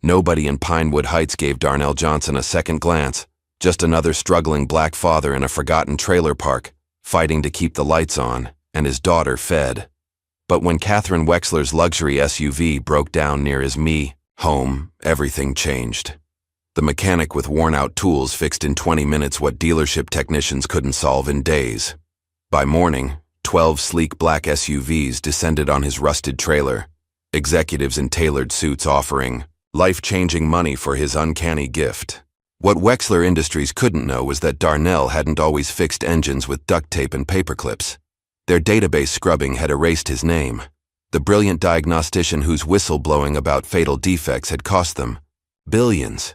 Nobody in Pinewood Heights gave Darnell Johnson a second glance, just another struggling black father in a forgotten trailer park, fighting to keep the lights on and his daughter fed. But when Catherine Wexler's luxury SUV broke down near his home, everything changed. The mechanic with worn-out tools fixed in 20 minutes what dealership technicians couldn't solve in days. By morning, 12 sleek black SUVs descended on his rusted trailer, executives in tailored suits offering life-changing money for his uncanny gift. What Wexler Industries couldn't know was that Darnell hadn't always fixed engines with duct tape and paperclips. Their database scrubbing had erased his name, the brilliant diagnostician whose whistle-blowing about fatal defects had cost them billions.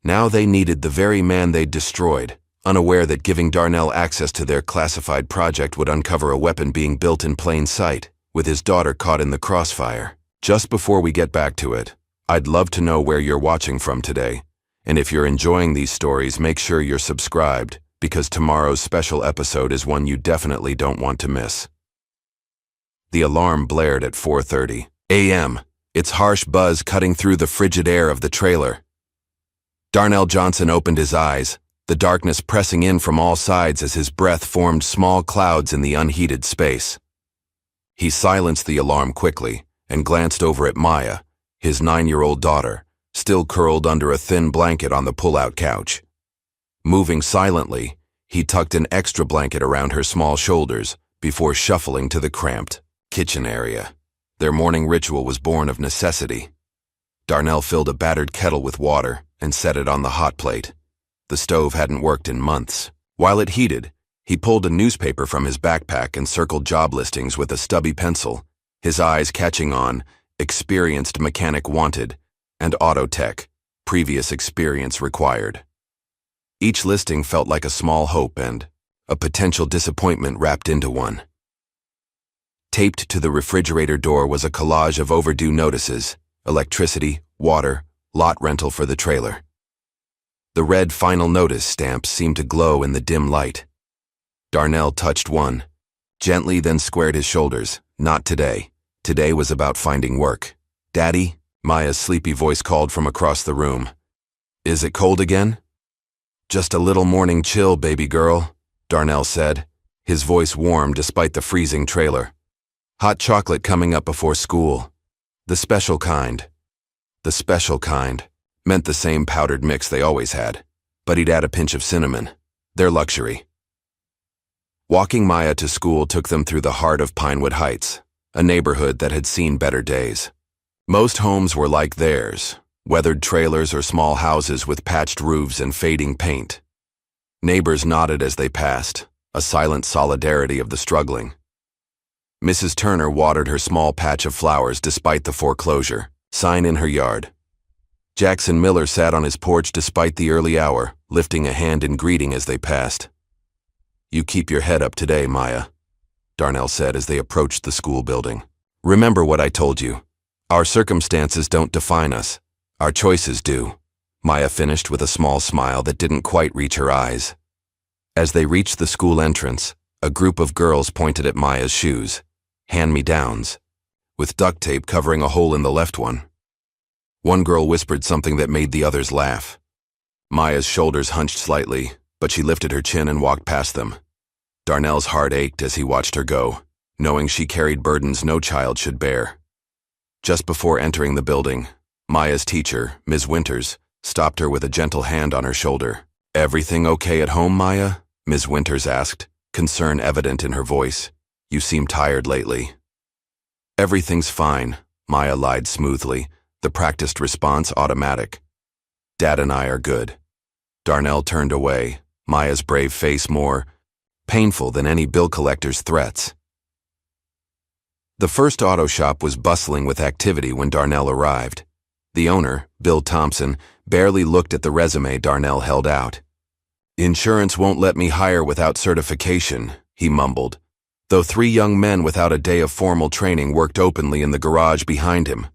Now they needed the very man they'd destroyed, unaware that giving Darnell access to their classified project would uncover a weapon being built in plain sight, with his daughter caught in the crossfire. Just before we get back to it, I'd love to know where you're watching from today, and if you're enjoying these stories, make sure you're subscribed, because tomorrow's special episode is one you definitely don't want to miss. The alarm blared at 4:30 a.m., its harsh buzz cutting through the frigid air of the trailer. Darnell Johnson opened his eyes, the darkness pressing in from all sides as his breath formed small clouds in the unheated space. He silenced the alarm quickly and glanced over at Maya, his 9-year-old daughter, still curled under a thin blanket on the pull-out couch. Moving silently, he tucked an extra blanket around her small shoulders before shuffling to the cramped kitchen area. Their morning ritual was born of necessity. Darnell filled a battered kettle with water and set it on the hot plate. The stove hadn't worked in months. While it heated, he pulled a newspaper from his backpack and circled job listings with a stubby pencil, his eyes catching on experienced mechanic wanted and auto tech, previous experience required. Each listing felt like a small hope and a potential disappointment wrapped into one. Taped to the refrigerator door was a collage of overdue notices: electricity, water, lot rental for the trailer. The red final notice stamps seemed to glow in the dim light. Darnell touched one, gently, then squared his shoulders. Not today. Today was about finding work. "Daddy?" Maya's sleepy voice called from across the room. "Is it cold again?" "Just a little morning chill, baby girl," Darnell said, his voice warm despite the freezing trailer. "Hot chocolate coming up before school. The special kind." The special kind meant the same powdered mix they always had, but he'd add a pinch of cinnamon. Their luxury. Walking Maya to school took them through the heart of Pinewood Heights, a neighborhood that had seen better days. Most homes were like theirs, weathered trailers or small houses with patched roofs and fading paint. Neighbors nodded as they passed, a silent solidarity of the struggling. Mrs. Turner watered her small patch of flowers despite the foreclosure sign in her yard. Jackson Miller sat on his porch despite the early hour, lifting a hand in greeting as they passed. "You keep your head up today, Maya," Darnell said as they approached the school building. "Remember what I told you. Our circumstances don't define us. Our choices do," Maya finished with a small smile that didn't quite reach her eyes. As they reached the school entrance, a group of girls pointed at Maya's shoes, hand-me-downs, with duct tape covering a hole in the left one. One girl whispered something that made the others laugh. Maya's shoulders hunched slightly, but she lifted her chin and walked past them. Darnell's heart ached as he watched her go, knowing she carried burdens no child should bear. Just before entering the building, Maya's teacher, Ms. Winters, stopped her with a gentle hand on her shoulder. "Everything okay at home, Maya?" Ms. Winters asked, concern evident in her voice. "You seem tired lately." "Everything's fine," Maya lied smoothly, the practiced response automatic. "Dad and I are good." Darnell turned away, Maya's brave face more painful than any bill collector's threats. The first auto shop was bustling with activity when Darnell arrived. The owner, Bill Thompson, barely looked at the resume Darnell held out. "Insurance won't let me hire without certification," he mumbled, though 3 young men without a day of formal training worked openly in the garage behind him.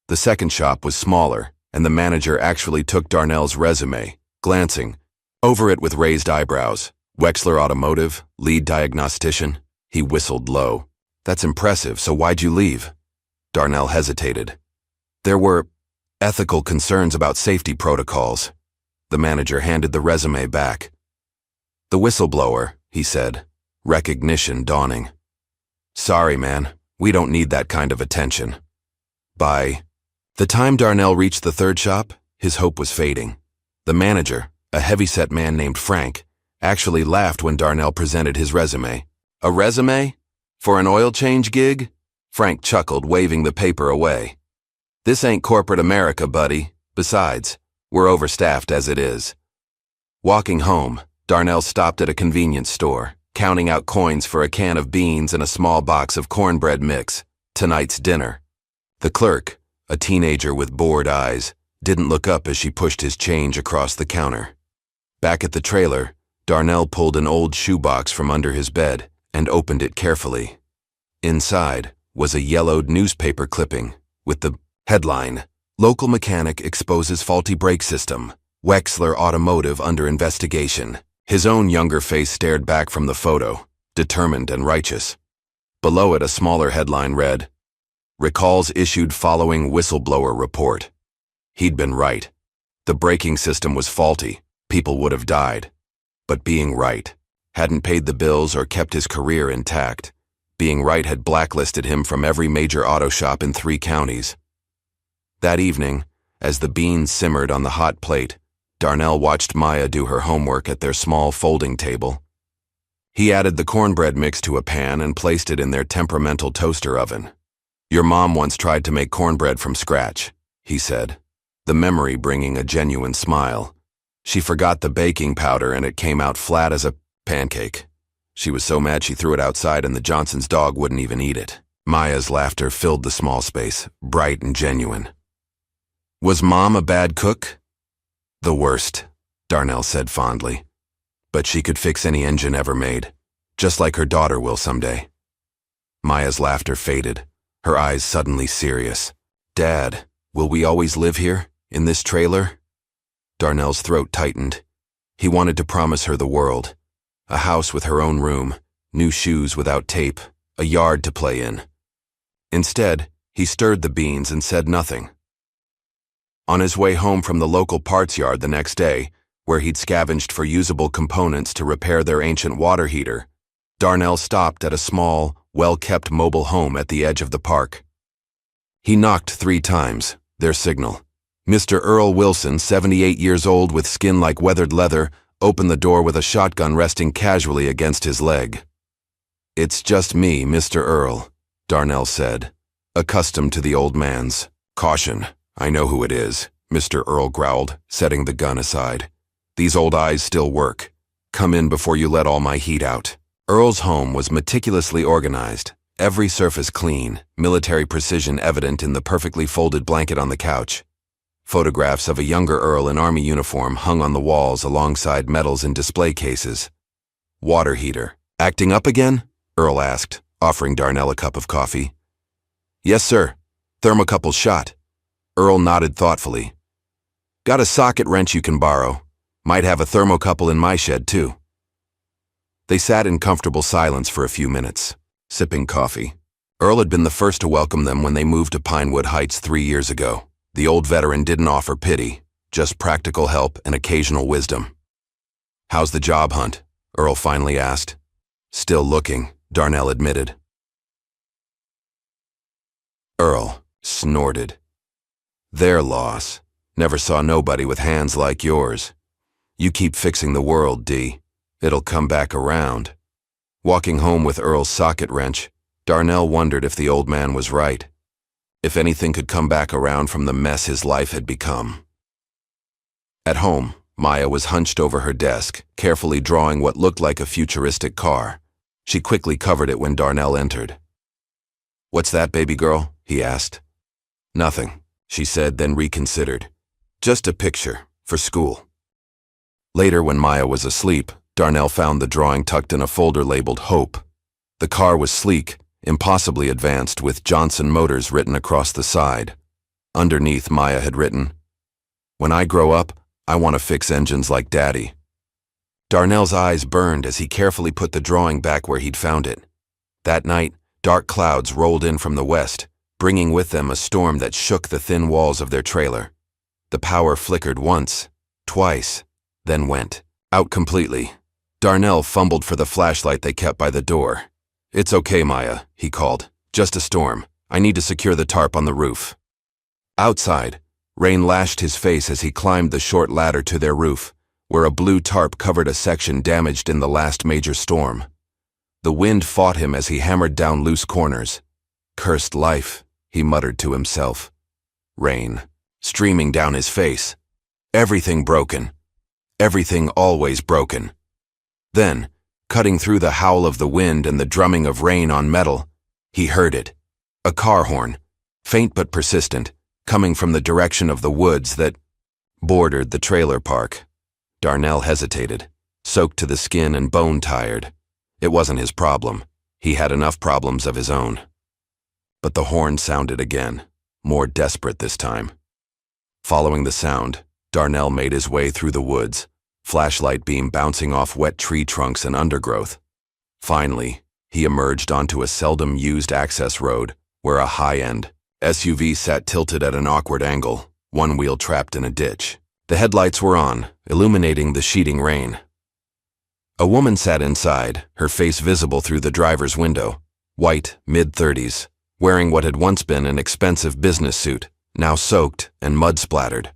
The second shop was smaller, and the manager actually took Darnell's resume, glancing over it with raised eyebrows. "Wexler Automotive, lead diagnostician." He whistled low. "That's impressive, so why'd you leave?" Darnell hesitated. "There were Ethical concerns about safety protocols. The manager handed the resume back. The whistleblower, he said, recognition dawning. Sorry, man, we don't need that kind of attention. By the time Darnell reached the third shop, his hope was fading. The manager, a heavyset man named Frank, actually laughed when Darnell presented his resume. A resume? For an oil change gig? Frank chuckled, waving the paper away. This ain't corporate America, buddy. Besides, we're overstaffed as it is. Walking home, Darnell stopped at a convenience store, counting out coins for a can of beans and a small box of cornbread mix, tonight's dinner. The clerk, a teenager with bored eyes, didn't look up as she pushed his change across the counter. Back at the trailer, Darnell pulled an old shoebox from under his bed and opened it carefully. Inside was a yellowed newspaper clipping with the headline, Local Mechanic Exposes Faulty Brake System, Wexler Automotive Under Investigation. His own younger face stared back from the photo, determined and righteous. Below it, a smaller headline read, Recalls issued following whistleblower report. He'd been right. The braking system was faulty. People would have died. But being right hadn't paid the bills or kept his career intact. Being right had blacklisted him from every major auto shop in 3 counties. That evening, as the beans simmered on the hot plate, Darnell watched Maya do her homework at their small folding table. He added the cornbread mix to a pan and placed it in their temperamental toaster oven. Your mom once tried to make cornbread from scratch, he said, the memory bringing a genuine smile. She forgot the baking powder and it came out flat as a pancake. She was so mad she threw it outside and the Johnson's dog wouldn't even eat it. Maya's laughter filled the small space, bright and genuine. Was Mom a bad cook? The worst, Darnell said fondly. But she could fix any engine ever made, just like her daughter will someday. Maya's laughter faded, her eyes suddenly serious. Dad, will we always live here, in this trailer? Darnell's throat tightened. He wanted to promise her the world. A house with her own room, new shoes without tape, a yard to play in. Instead, he stirred the beans and said nothing. On his way home from the local parts yard the next day, where he'd scavenged for usable components to repair their ancient water heater, Darnell stopped at a small, well-kept mobile home at the edge of the park. He knocked 3 times, their signal. Mr. Earl Wilson, 78 years old with skin like weathered leather, opened the door with a shotgun resting casually against his leg. It's just me, Mr. Earl, Darnell said, accustomed to the old man's caution. I know who it is, Mr. Earl growled, setting the gun aside. These old eyes still work. Come in before you let all my heat out. Earl's home was meticulously organized, every surface clean, military precision evident in the perfectly folded blanket on the couch. Photographs of a younger Earl in army uniform hung on the walls alongside medals in display cases. Water heater. Acting up again? Earl asked, offering Darnell a cup of coffee. Yes, sir. Thermocouple shot. Earl nodded thoughtfully. Got a socket wrench you can borrow. Might have a thermocouple in my shed, too. They sat in comfortable silence for a few minutes, sipping coffee. Earl had been the first to welcome them when they moved to Pinewood Heights 3 years ago. The old veteran didn't offer pity, just practical help and occasional wisdom. How's the job hunt? Earl finally asked. Still looking, Darnell admitted. Earl snorted. Their loss. Never saw nobody with hands like yours. You keep fixing the world, D. It'll come back around. Walking home with Earl's socket wrench, Darnell wondered if the old man was right. If anything could come back around from the mess his life had become. At home, Maya was hunched over her desk, carefully drawing what looked like a futuristic car. She quickly covered it when Darnell entered. What's that, baby girl? He asked. Nothing, she said, then reconsidered. Just a picture, for school. Later, when Maya was asleep, Darnell found the drawing tucked in a folder labeled Hope. The car was sleek, impossibly advanced, with Johnson Motors written across the side. Underneath, Maya had written, When I grow up, I want to fix engines like Daddy. Darnell's eyes burned as he carefully put the drawing back where he'd found it. That night, dark clouds rolled in from the west, bringing with them a storm that shook the thin walls of their trailer. The power flickered once, twice, then went out completely. Darnell fumbled for the flashlight they kept by the door. "It's okay, Maya," he called. "Just a storm. I need to secure the tarp on the roof." Outside, rain lashed his face as he climbed the short ladder to their roof, where a blue tarp covered a section damaged in the last major storm. The wind fought him as he hammered down loose corners. "Cursed life," he muttered to himself. Rain, streaming down his face. Everything broken. Everything always broken. Then, cutting through the howl of the wind and the drumming of rain on metal, he heard it. A car horn, faint but persistent, coming from the direction of the woods that bordered the trailer park. Darnell hesitated, soaked to the skin and bone-tired. It wasn't his problem. He had enough problems of his own. But the horn sounded again, more desperate this time. Following the sound, Darnell made his way through the woods, flashlight beam bouncing off wet tree trunks and undergrowth. Finally, he emerged onto a seldom-used access road where a high-end SUV sat tilted at an awkward angle, one wheel trapped in a ditch. The headlights were on, illuminating the sheeting rain. A woman sat inside, her face visible through the driver's window, white, mid-30s, wearing what had once been an expensive business suit, now soaked and mud-splattered.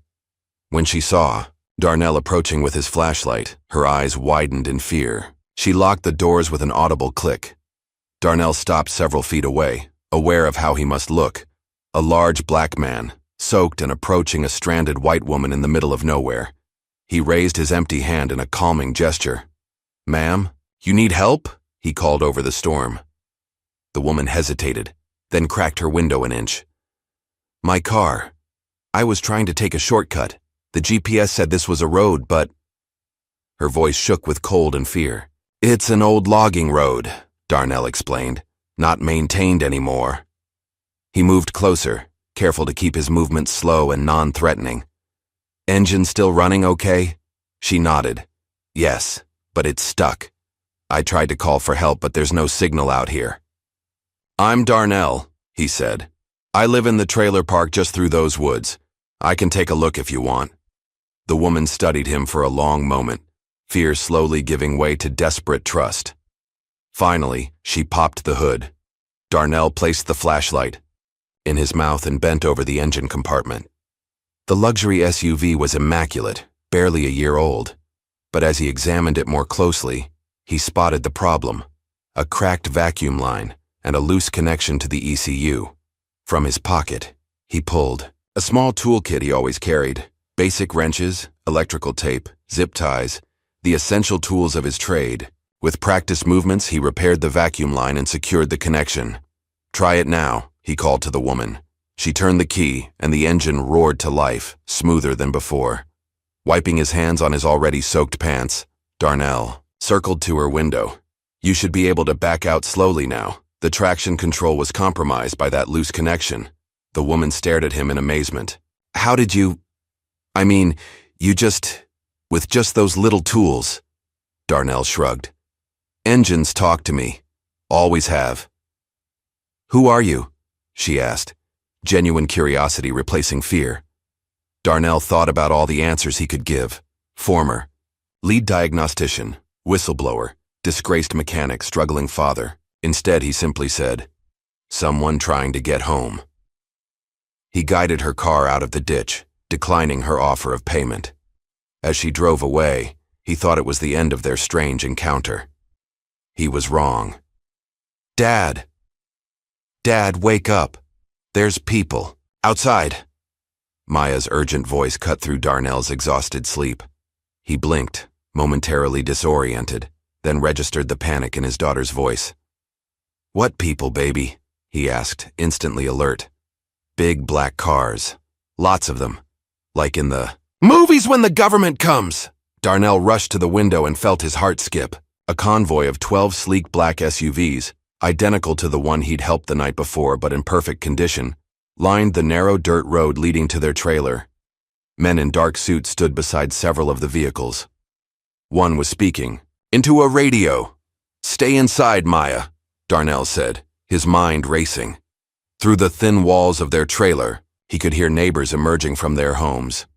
When she saw Darnell approaching with his flashlight, her eyes widened in fear. She locked the doors with an audible click. Darnell stopped several feet away, aware of how he must look. A large black man, soaked and approaching a stranded white woman in the middle of nowhere. He raised his empty hand in a calming gesture. "Ma'am, you need help?" he called over the storm. The woman hesitated, then cracked her window an inch. "My car. I was trying to take a shortcut. The GPS said this was a road, but—" Her voice shook with cold and fear. "It's an old logging road," Darnell explained. "Not maintained anymore." He moved closer, careful to keep his movements slow and non-threatening. "Engine still running okay?" She nodded. "Yes, but it's stuck. I tried to call for help, but there's no signal out here." "I'm Darnell," he said. "I live in the trailer park just through those woods. I can take a look if you want." The woman studied him for a long moment, fear slowly giving way to desperate trust. Finally, she popped the hood. Darnell placed the flashlight in his mouth and bent over the engine compartment. The luxury SUV was immaculate, barely a year old. But as he examined it more closely, he spotted the problem: a cracked vacuum line and a loose connection to the ECU. From his pocket, he pulled a small toolkit he always carried: basic wrenches, electrical tape, zip ties, the essential tools of his trade. With practiced movements, he repaired the vacuum line and secured the connection. "Try it now," he called to the woman. She turned the key, and the engine roared to life, smoother than before. Wiping his hands on his already soaked pants, Darnell circled to her window. "You should be able to back out slowly now. The traction control was compromised by that loose connection." The woman stared at him in amazement. "How did you... I mean, with just those little tools?" Darnell shrugged. "Engines talk to me. Always have." "Who are you?" she asked, genuine curiosity replacing fear. Darnell thought about all the answers he could give. Former lead diagnostician, whistleblower, disgraced mechanic, struggling father. Instead, he simply said, "Someone trying to get home." He guided her car out of the ditch, declining her offer of payment. As she drove away, he thought it was the end of their strange encounter. He was wrong. "Dad! Dad, wake up! There's people outside!" Maya's urgent voice cut through Darnell's exhausted sleep. He blinked, momentarily disoriented, then registered the panic in his daughter's voice. "What people, baby?" he asked, instantly alert. "Big black cars. Lots of them. Like in the movies when the government comes!" Darnell rushed to the window and felt his heart skip. A convoy of 12 sleek black SUVs, identical to the one he'd helped the night before but in perfect condition, lined the narrow dirt road leading to their trailer. Men in dark suits stood beside several of the vehicles. One was speaking into a radio. "Stay inside, Maya," Darnell said, his mind racing. Through the thin walls of their trailer, he could hear neighbors emerging from their homes.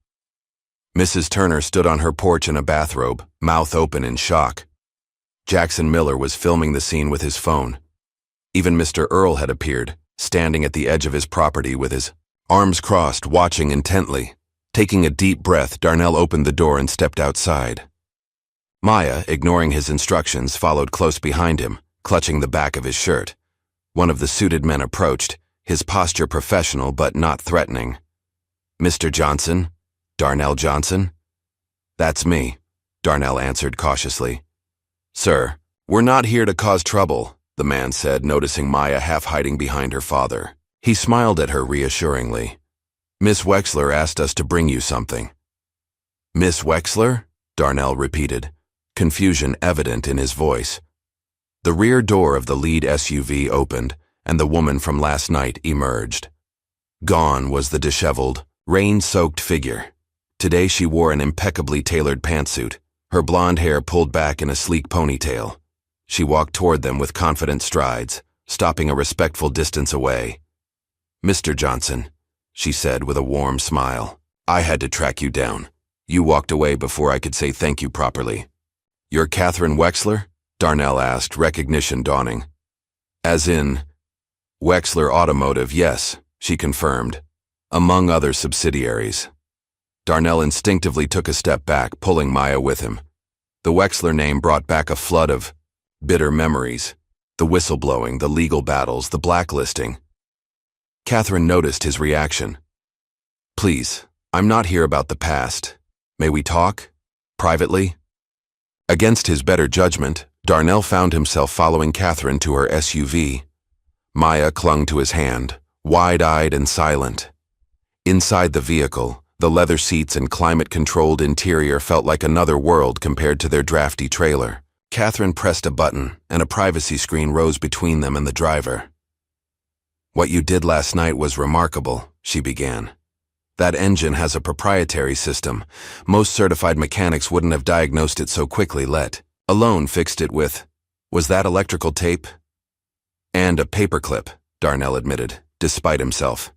Mrs. Turner stood on her porch in a bathrobe, mouth open in shock. Jackson Miller was filming the scene with his phone. Even Mr. Earl had appeared, standing at the edge of his property with his arms crossed, watching intently. Taking a deep breath, Darnell opened the door and stepped outside. Maya, ignoring his instructions, followed close behind him, clutching the back of his shirt. One of the suited men approached, his posture professional but not threatening. "Mr. Johnson? Darnell Johnson?" "That's me," Darnell answered cautiously. "Sir, we're not here to cause trouble," the man said, noticing Maya half hiding behind her father. He smiled at her reassuringly. "Miss Wexler asked us to bring you something." "Miss Wexler?" Darnell repeated, confusion evident in his voice. The rear door of the lead SUV opened, and the woman from last night emerged. Gone was the disheveled, rain-soaked figure. Today she wore an impeccably tailored pantsuit, her blonde hair pulled back in a sleek ponytail. She walked toward them with confident strides, stopping a respectful distance away. "Mr. Johnson," she said with a warm smile, "I had to track you down. You walked away before I could say thank you properly." "You're Catherine Wexler?" Darnell asked, recognition dawning. "As in?" "Wexler Automotive, yes," she confirmed, "among other subsidiaries." Darnell instinctively took a step back, pulling Maya with him. The Wexler name brought back a flood of bitter memories. The whistleblowing, the legal battles, the blacklisting. Catherine noticed his reaction. "Please, I'm not here about the past. May we talk? Privately?" Against his better judgment, Darnell found himself following Catherine to her SUV. Maya clung to his hand, wide-eyed and silent. Inside the vehicle, the leather seats and climate-controlled interior felt like another world compared to their drafty trailer. Catherine pressed a button, and a privacy screen rose between them and the driver. "What you did last night was remarkable," she began. "That engine has a proprietary system. Most certified mechanics wouldn't have diagnosed it so quickly, let alone fixed it with, was that electrical tape?" "And a paperclip," Darnell admitted, despite himself.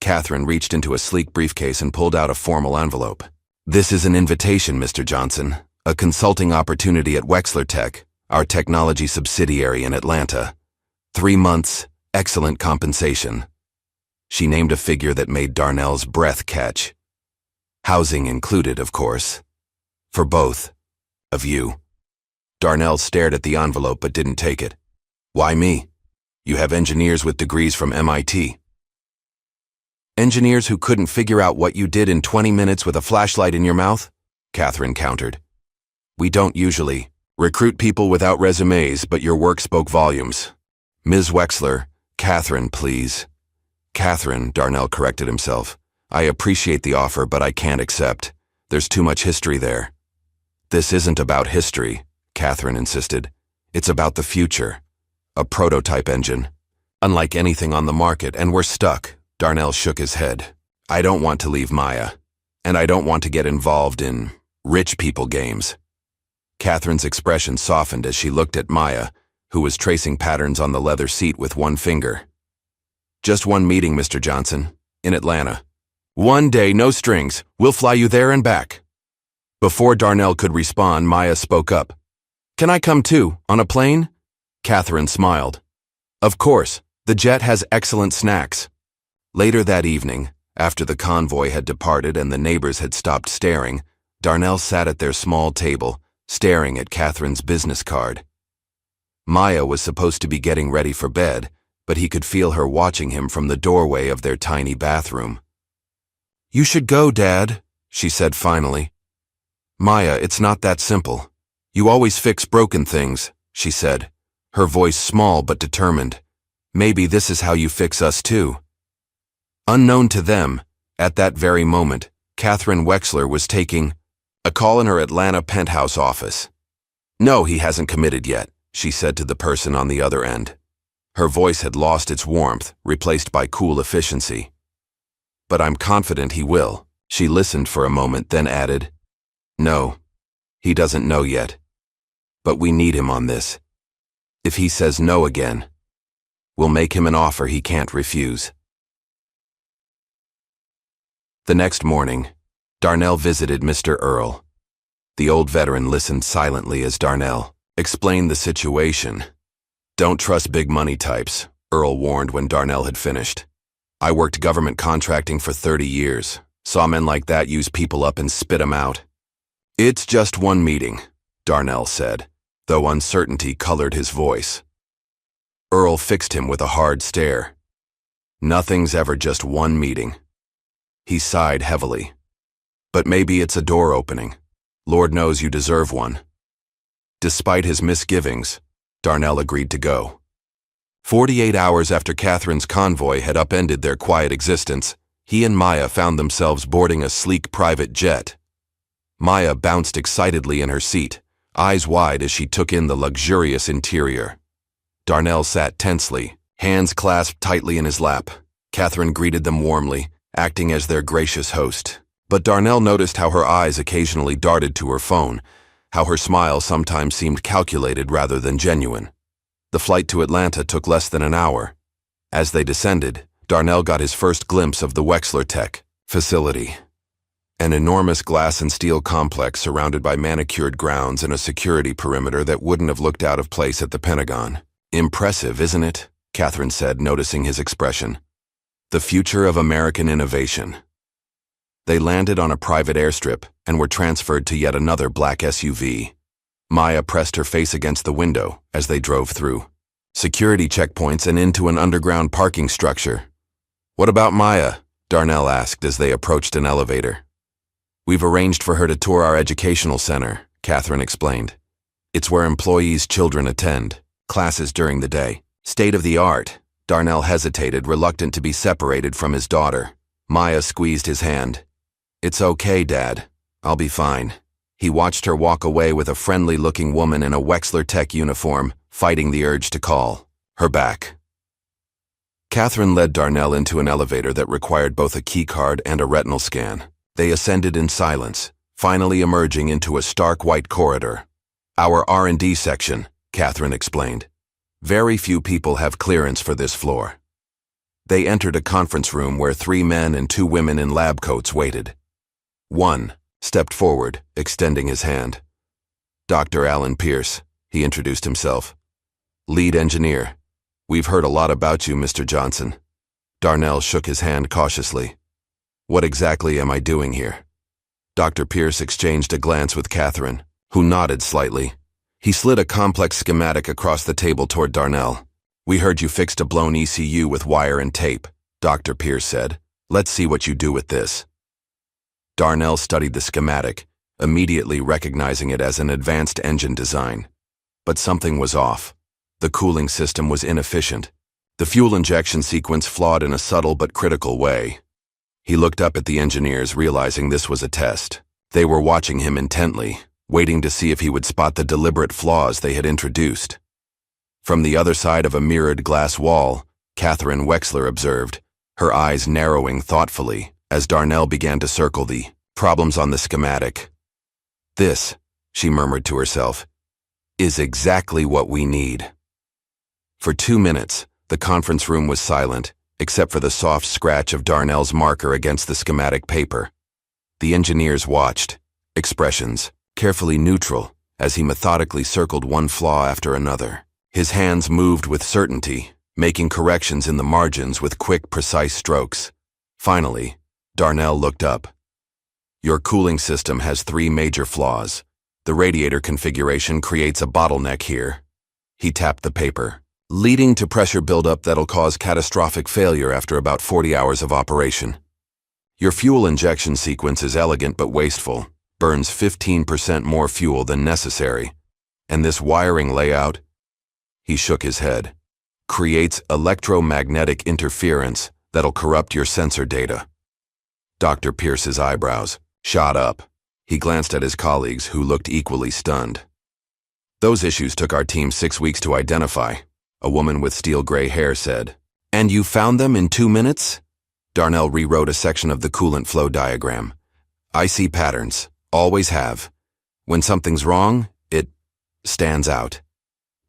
Catherine reached into a sleek briefcase and pulled out a formal envelope. "This is an invitation, Mr. Johnson, a consulting opportunity at Wexler Tech, our technology subsidiary in Atlanta. 3 months, excellent compensation." She named a figure that made Darnell's breath catch. "Housing included, of course. For both of you." Darnell stared at the envelope but didn't take it. "Why me? You have engineers with degrees from MIT." "Engineers who couldn't figure out what you did in 20 minutes with a flashlight in your mouth?" Catherine countered. "We don't usually recruit people without resumes, but your work spoke volumes." "Ms. Wexler, Catherine, please." "Catherine," Darnell corrected himself. "I appreciate the offer, but I can't accept. There's too much history there." "This isn't about history," Catherine insisted. "It's about the future. A prototype engine. Unlike anything on the market, and we're stuck." Darnell shook his head. "I don't want to leave Maya, and I don't want to get involved in rich people games." Catherine's expression softened as she looked at Maya, who was tracing patterns on the leather seat with one finger. "Just one meeting, Mr. Johnson, in Atlanta. 1 day, no strings. We'll fly you there and back." Before Darnell could respond, Maya spoke up. "Can I come too, on a plane?" Catherine smiled. "Of course, the jet has excellent snacks." Later that evening, after the convoy had departed and the neighbors had stopped staring, Darnell sat at their small table, staring at Catherine's business card. Maya was supposed to be getting ready for bed, but he could feel her watching him from the doorway of their tiny bathroom. "You should go, Dad," she said finally. "Maya, it's not that simple. You always fix broken things," she said, her voice small but determined. "Maybe this is how you fix us too." Unknown to them, at that very moment, Catherine Wexler was taking a call in her Atlanta penthouse office. "No, he hasn't committed yet," she said to the person on the other end. Her voice had lost its warmth, replaced by cool efficiency. "But I'm confident he will." She listened for a moment, then added, "No, he doesn't know yet. But we need him on this. If he says no again, We'll make him an offer he can't refuse. The next morning, Darnell visited Mr. Earl. The old veteran listened silently as Darnell explained the situation. "Don't trust big money types," Earl warned when Darnell had finished. "I worked government contracting for 30 years. Saw men like that use people up and spit 'em out." "It's just one meeting," Darnell said, though uncertainty colored his voice. Earl fixed him with a hard stare. "Nothing's ever just one meeting." He sighed heavily. "But maybe it's a door opening. Lord knows you deserve one." Despite his misgivings, Darnell agreed to go. 48 hours after Catherine's convoy had upended their quiet existence, he and Maya found themselves boarding a sleek private jet. Maya bounced excitedly in her seat, eyes wide as she took in the luxurious interior. Darnell sat tensely, hands clasped tightly in his lap. Catherine greeted them warmly, acting as their gracious host. But Darnell noticed how her eyes occasionally darted to her phone, how her smile sometimes seemed calculated rather than genuine. The flight to Atlanta took less than an hour. As they descended, Darnell got his first glimpse of the Wexler Tech facility. An enormous glass and steel complex surrounded by manicured grounds and a security perimeter that wouldn't have looked out of place at the Pentagon. "Impressive, isn't it?" Catherine said, noticing his expression. "The future of American innovation." They landed on a private airstrip and were transferred to yet another black SUV. Maya pressed her face against the window as they drove through security checkpoints and into an underground parking structure. "What about Maya?" Darnell asked as they approached an elevator. "We've arranged for her to tour our educational center," Catherine explained. "It's where employees' children attend, classes during the day. State of the art." Darnell hesitated, reluctant to be separated from his daughter. Maya squeezed his hand. "It's okay, Dad. I'll be fine." He watched her walk away with a friendly-looking woman in a Wexler Tech uniform, fighting the urge to call her back. Catherine led Darnell into an elevator that required both a keycard and a retinal scan. They ascended in silence, finally emerging into a stark white corridor. "Our R&D section," Catherine explained. "Very few people have clearance for this floor." They entered a conference room where 3 men and 2 women in lab coats waited. One stepped forward, extending his hand. "Dr. Alan Pierce," he introduced himself. "Lead engineer. We've heard a lot about you, Mr. Johnson." Darnell shook his hand cautiously. "What exactly am I doing here?" Dr. Pierce exchanged a glance with Catherine, who nodded slightly. He slid a complex schematic across the table toward Darnell. "We heard you fixed a blown ECU with wire and tape," Dr. Pierce said. "Let's see what you do with this." Darnell studied the schematic, immediately recognizing it as an advanced engine design. But something was off. The cooling system was inefficient. The fuel injection sequence flawed in a subtle but critical way. He looked up at the engineers, realizing this was a test. They were watching him intently, waiting to see if he would spot the deliberate flaws they had introduced. From the other side of a mirrored glass wall, Catherine Wexler observed, her eyes narrowing thoughtfully as Darnell began to circle the problems on the schematic. "This," she murmured to herself, "is exactly what we need." For 2 minutes, the conference room was silent, except for the soft scratch of Darnell's marker against the schematic paper. The engineers watched, expressions carefully neutral, as he methodically circled one flaw after another. His hands moved with certainty, making corrections in the margins with quick, precise strokes. Finally, Darnell looked up. "Your cooling system has 3 major flaws. The radiator configuration creates a bottleneck here." He tapped the paper, "leading to pressure buildup that'll cause catastrophic failure after about 40 hours of operation. Your fuel injection sequence is elegant but wasteful, burns 15% more fuel than necessary. And this wiring layout," he shook his head, "creates electromagnetic interference that'll corrupt your sensor data." Dr. Pierce's eyebrows shot up. He glanced at his colleagues, who looked equally stunned. "Those issues took our team 6 weeks to identify," a woman with steel gray hair said. "And you found them in 2 minutes?" Darnell rewrote a section of the coolant flow diagram. "I see patterns, always have. When something's wrong, it stands out."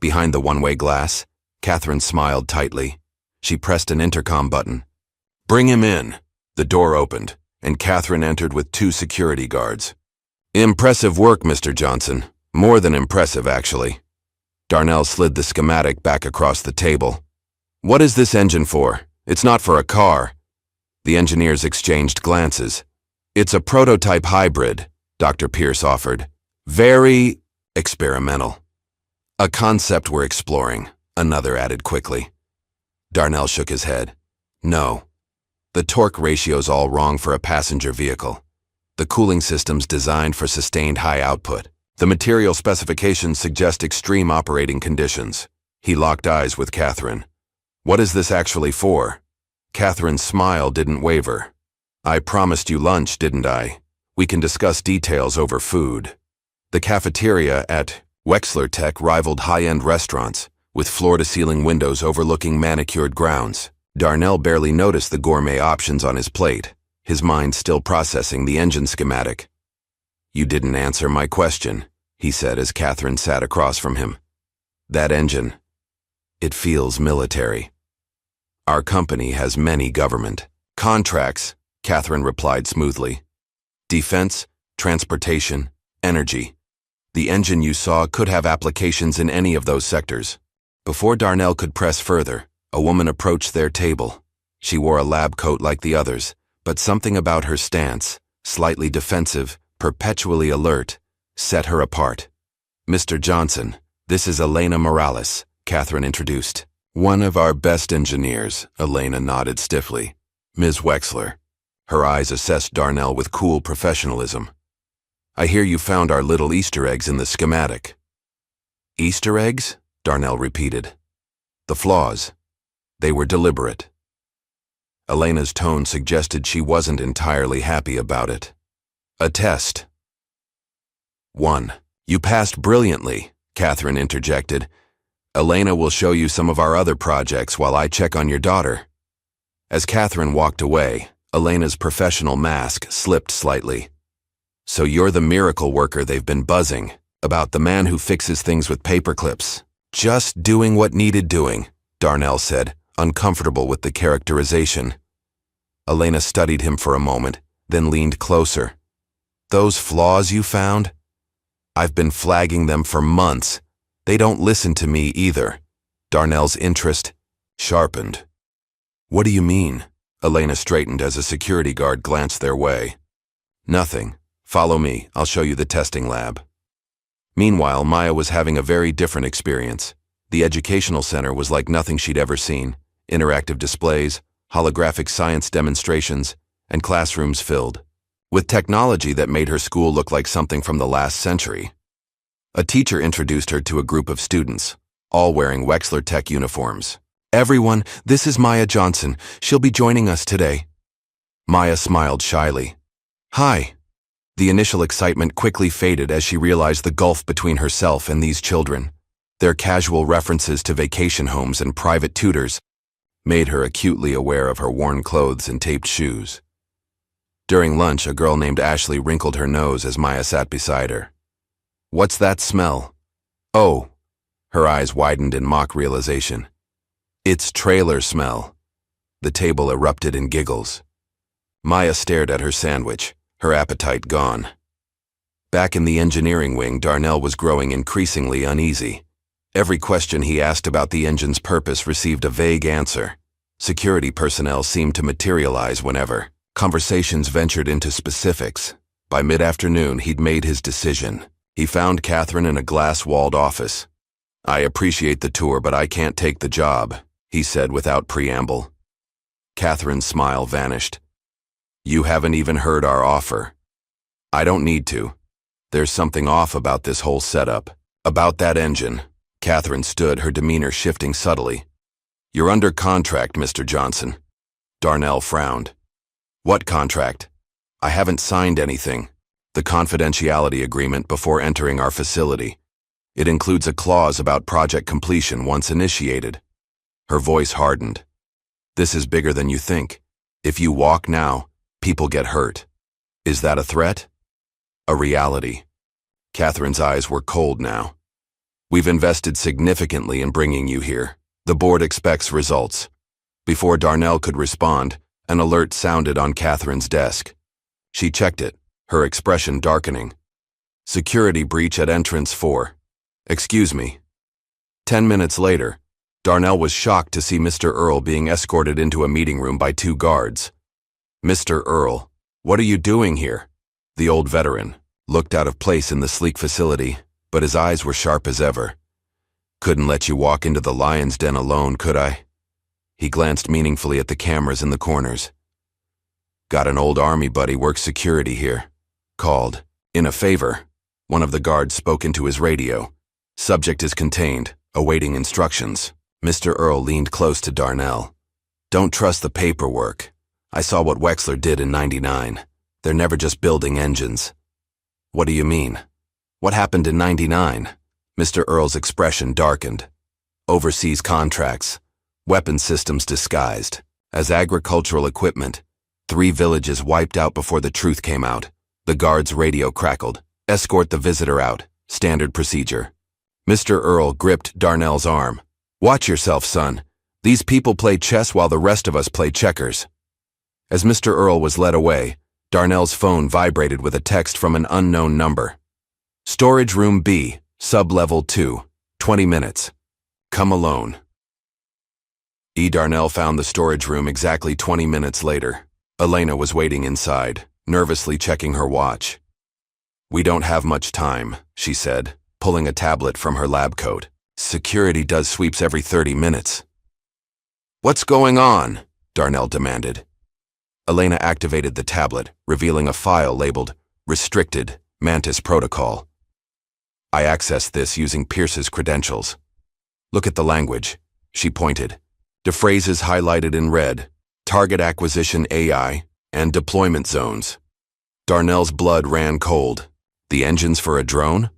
Behind the one-way glass, Catherine smiled tightly. She pressed an intercom button. "Bring him in." The door opened, and Catherine entered with 2 security guards. "Impressive work, Mr. Johnson. More than impressive, actually." Darnell slid the schematic back across the table. "What is this engine for? It's not for a car." The engineers exchanged glances. "It's a prototype hybrid," Dr. Pierce offered. "Very experimental." "A concept we're exploring," another added quickly. Darnell shook his head. "No. The torque ratio's all wrong for a passenger vehicle. The cooling system's designed for sustained high output. The material specifications suggest extreme operating conditions." He locked eyes with Catherine. "What is this actually for?" Catherine's smile didn't waver. "I promised you lunch, didn't I? We can discuss details over food." The cafeteria at Wexler Tech rivaled high-end restaurants, with floor-to-ceiling windows overlooking manicured grounds. Darnell barely noticed the gourmet options on his plate, his mind still processing the engine schematic. "You didn't answer my question," he said as Catherine sat across from him. "That engine, it feels military." "Our company has many government contracts," Catherine replied smoothly. "Defense, transportation, energy. The engine you saw could have applications in any of those sectors." Before Darnell could press further, a woman approached their table. She wore a lab coat like the others, but something about her stance, slightly defensive, perpetually alert, set her apart. "Mr. Johnson, this is Elena Morales," Catherine introduced. "One of our best engineers," Elena nodded stiffly. "Ms. Wexler." Her eyes assessed Darnell with cool professionalism. "I hear you found our little Easter eggs in the schematic." "Easter eggs?" Darnell repeated. "The flaws. They were deliberate." Elena's tone suggested she wasn't entirely happy about it. "A test." 1. "You passed brilliantly," Catherine interjected. "Elena will show you some of our other projects while I check on your daughter." As Catherine walked away, Elena's professional mask slipped slightly. "So you're the miracle worker they've been buzzing about, the man who fixes things with paperclips." "Just doing what needed doing," Darnell said, uncomfortable with the characterization. Elena studied him for a moment, then leaned closer. "Those flaws you found? I've been flagging them for months. They don't listen to me either." Darnell's interest sharpened. "What do you mean?" Elena straightened as a security guard glanced their way. "Nothing. Follow me, I'll show you the testing lab." Meanwhile, Maya was having a very different experience. The educational center was like nothing she'd ever seen. Interactive displays, holographic science demonstrations, and classrooms filled with technology that made her school look like something from the last century. A teacher introduced her to a group of students, all wearing Wexler Tech uniforms. "Everyone, this is Maya Johnson. She'll be joining us today." Maya smiled shyly. "Hi." The initial excitement quickly faded as she realized the gulf between herself and these children. Their casual references to vacation homes and private tutors made her acutely aware of her worn clothes and taped shoes. During lunch, a girl named Ashley wrinkled her nose as Maya sat beside her. "What's that smell?" "Oh." Her eyes widened in mock realization. "It's trailer smell." The table erupted in giggles. Maya stared at her sandwich, her appetite gone. Back in the engineering wing, Darnell was growing increasingly uneasy. Every question he asked about the engine's purpose received a vague answer. Security personnel seemed to materialize whenever conversations ventured into specifics. By mid-afternoon, he'd made his decision. He found Catherine in a glass-walled office. "I appreciate the tour, but I can't take the job," he said without preamble. Catherine's smile vanished. "You haven't even heard our offer." "I don't need to. There's something off about this whole setup. About that engine." Catherine stood, her demeanor shifting subtly. "You're under contract, Mr. Johnson." Darnell frowned. "What contract?" "I haven't signed anything. The confidentiality agreement before entering our facility. It includes a clause about project completion once initiated." Her voice hardened. "This is bigger than you think. If you walk now, people get hurt." "Is that a threat?" "A reality." Catherine's eyes were cold now. "We've invested significantly in bringing you here. The board expects results. Before Darnell could respond, an alert sounded on Catherine's desk. She checked it, her expression darkening. Security breach at entrance 4. Excuse me. 10 minutes later, Darnell was shocked to see Mr. Earl being escorted into a meeting room by 2 guards. Mr. Earl, what are you doing here? The old veteran looked out of place in the sleek facility, but his eyes were sharp as ever. Couldn't let you walk into the lion's den alone, could I? He glanced meaningfully at the cameras in the corners. Got an old army buddy works security here. Called. In a favor. One of the guards spoke into his radio. Subject is contained, awaiting instructions. Mr. Earl leaned close to Darnell. Don't trust the paperwork. I saw what Wexler did in '99. They're never just building engines. What do you mean? What happened in '99? Mr. Earl's expression darkened. Overseas contracts. Weapon systems disguised as agricultural equipment. 3 villages wiped out before the truth came out. The guard's radio crackled. Escort the visitor out. Standard procedure. Mr. Earl gripped Darnell's arm. Watch yourself, son. These people play chess while the rest of us play checkers. As Mr. Earl was led away, Darnell's phone vibrated with a text from an unknown number. Storage room B, sub-level 2, 20 minutes. Come alone. Darnell found the storage room exactly 20 minutes later. Elena was waiting inside, nervously checking her watch. We don't have much time, she said, pulling a tablet from her lab coat. Security does sweeps every 30 minutes. What's going on? Darnell demanded. Elena activated the tablet, revealing a file labeled Restricted Mantis Protocol. I accessed this using Pierce's credentials. Look at the language, she pointed. The phrases highlighted in red, target acquisition AI, and deployment zones. Darnell's blood ran cold. The engines for a drone?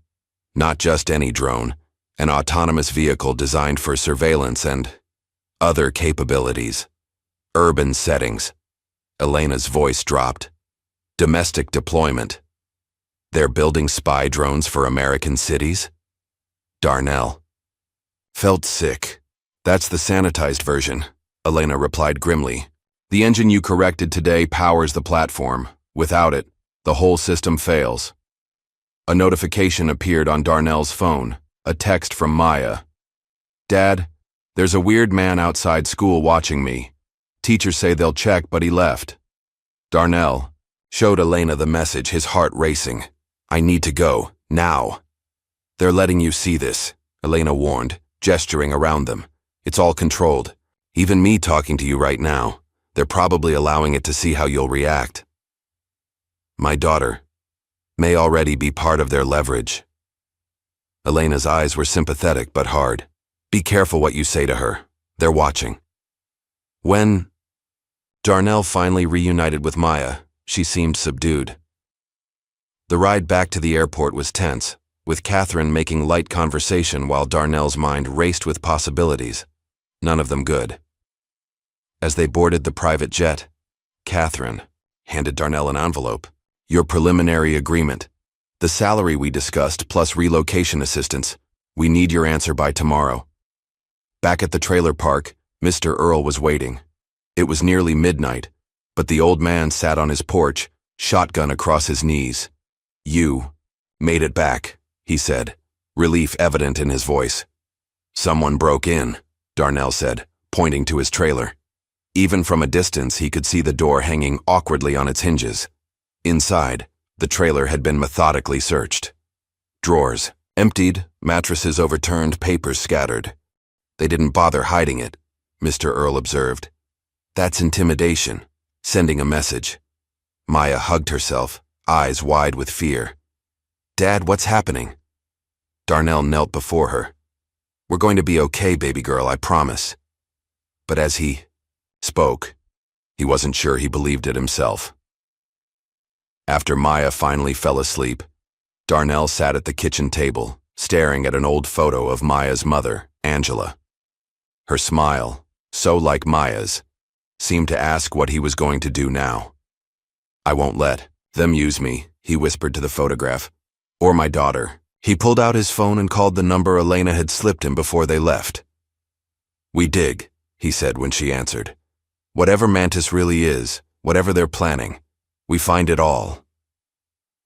Not just any drone, an autonomous vehicle designed for surveillance and other capabilities. Urban settings. Elena's voice dropped. Domestic deployment. They're building spy drones for American cities? Darnell felt sick. That's the sanitized version, Elena replied grimly. The engine you corrected today powers the platform. Without it, the whole system fails. A notification appeared on Darnell's phone, a text from Maya. Dad, there's a weird man outside school watching me. Teachers say they'll check, but he left. Darnell showed Elena the message, his heart racing. I need to go, now. They're letting you see this, Elena warned, gesturing around them. It's all controlled. Even me talking to you right now. They're probably allowing it to see how you'll react. My daughter may already be part of their leverage. Elena's eyes were sympathetic but hard. Be careful what you say to her. They're watching. When Darnell finally reunited with Maya, she seemed subdued. The ride back to the airport was tense, with Catherine making light conversation while Darnell's mind raced with possibilities. None of them good. As they boarded the private jet, Catherine handed Darnell an envelope. Your preliminary agreement. The salary we discussed plus relocation assistance. We need your answer by tomorrow. Back at the trailer park, Mr. Earl was waiting. It was nearly midnight, but the old man sat on his porch, shotgun across his knees. You made it back, he said, relief evident in his voice. Someone broke in, Darnell said, pointing to his trailer. Even from a distance, he could see the door hanging awkwardly on its hinges. Inside, the trailer had been methodically searched. Drawers emptied, mattresses overturned, papers scattered. They didn't bother hiding it, Mr. Earl observed. That's intimidation, sending a message. Maya hugged herself, eyes wide with fear. Dad, what's happening? Darnell knelt before her. We're going to be okay, baby girl, I promise. But as he spoke, he wasn't sure he believed it himself. After Maya finally fell asleep, Darnell sat at the kitchen table, staring at an old photo of Maya's mother, Angela. Her smile, so like Maya's, seemed to ask what he was going to do now. I won't let them use me, he whispered to the photograph. Or my daughter. He pulled out his phone and called the number Elena had slipped him before they left. We dig, he said when she answered. Whatever Mantis really is, whatever they're planning, we find it all.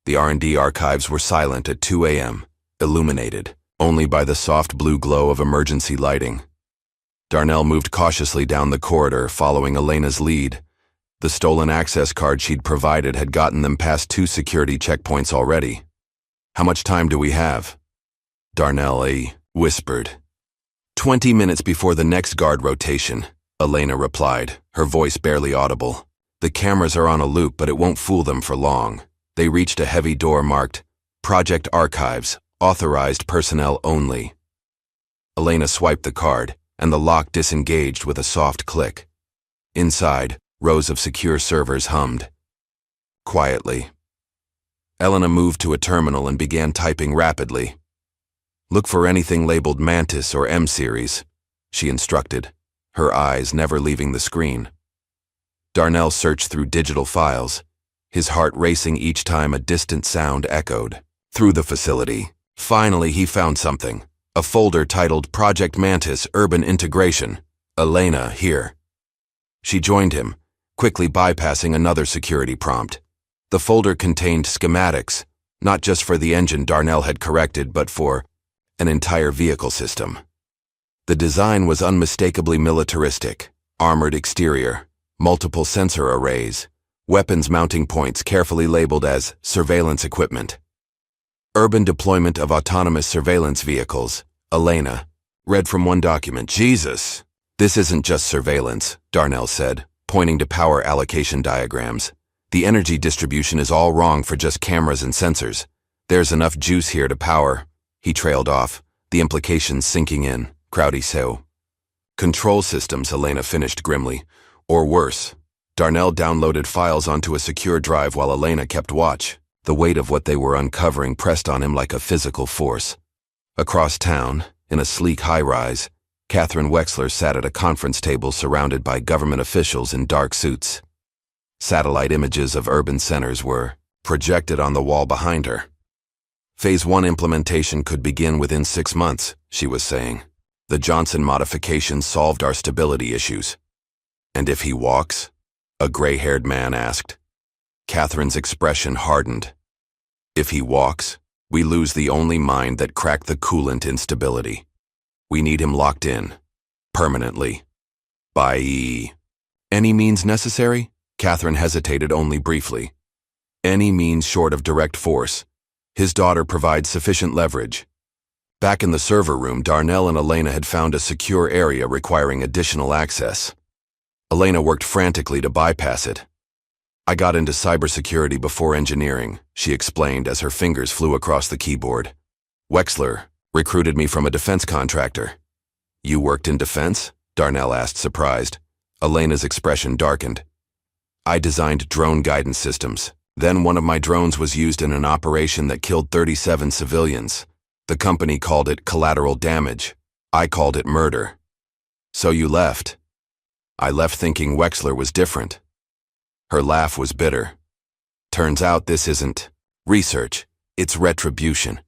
The R&D archives were silent at 2 a.m., illuminated only by the soft blue glow of emergency lighting. Darnell moved cautiously down the corridor, following Elena's lead. The stolen access card she'd provided had gotten them past 2 security checkpoints already. How much time do we have? Darnell whispered. 20 minutes before the next guard rotation, Elena replied, her voice barely audible. The cameras are on a loop, but it won't fool them for long. They reached a heavy door marked, Project Archives, Authorized Personnel Only. Elena swiped the card, and the lock disengaged with a soft click. Inside, rows of secure servers hummed. Quietly. Elena moved to a terminal and began typing rapidly. Look for anything labeled Mantis or M-Series, she instructed, her eyes never leaving the screen. Darnell searched through digital files, his heart racing each time a distant sound echoed through the facility. Finally, he found something, a folder titled Project Mantis Urban Integration. Elena, here. She joined him, quickly bypassing another security prompt. The folder contained schematics, not just for the engine Darnell had corrected, but for an entire vehicle system. The design was unmistakably militaristic, armored exterior, multiple sensor arrays, weapons mounting points carefully labeled as surveillance equipment. Urban deployment of autonomous surveillance vehicles, Elena read from one document. Jesus! This isn't just surveillance, Darnell said, pointing to power allocation diagrams. The energy distribution is all wrong for just cameras and sensors. There's enough juice here to power. He trailed off, the implications sinking in. Crowdy so. Control systems, Elena finished grimly. Or worse. Darnell downloaded files onto a secure drive while Elena kept watch. The weight of what they were uncovering pressed on him like a physical force. Across town, in a sleek high-rise, Catherine Wexler sat at a conference table surrounded by government officials in dark suits. Satellite images of urban centers were projected on the wall behind her. Phase 1 implementation could begin within 6 months, she was saying. The Johnson modifications solved our stability issues. And if he walks? A gray-haired man asked. Catherine's expression hardened. If he walks, we lose the only mind that cracked the coolant instability. We need him locked in. Permanently. By any means necessary? Catherine hesitated only briefly. Any means short of direct force. His daughter provides sufficient leverage. Back in the server room, Darnell and Elena had found a secure area requiring additional access. Elena worked frantically to bypass it. I got into cybersecurity before engineering, she explained as her fingers flew across the keyboard. Wexler recruited me from a defense contractor. You worked in defense? Darnell asked, surprised. Elena's expression darkened. I designed drone guidance systems. Then one of my drones was used in an operation that killed 37 civilians. The company called it collateral damage. I called it murder. So you left. I left thinking Wexler was different. Her laugh was bitter. Turns out this isn't research, it's retribution.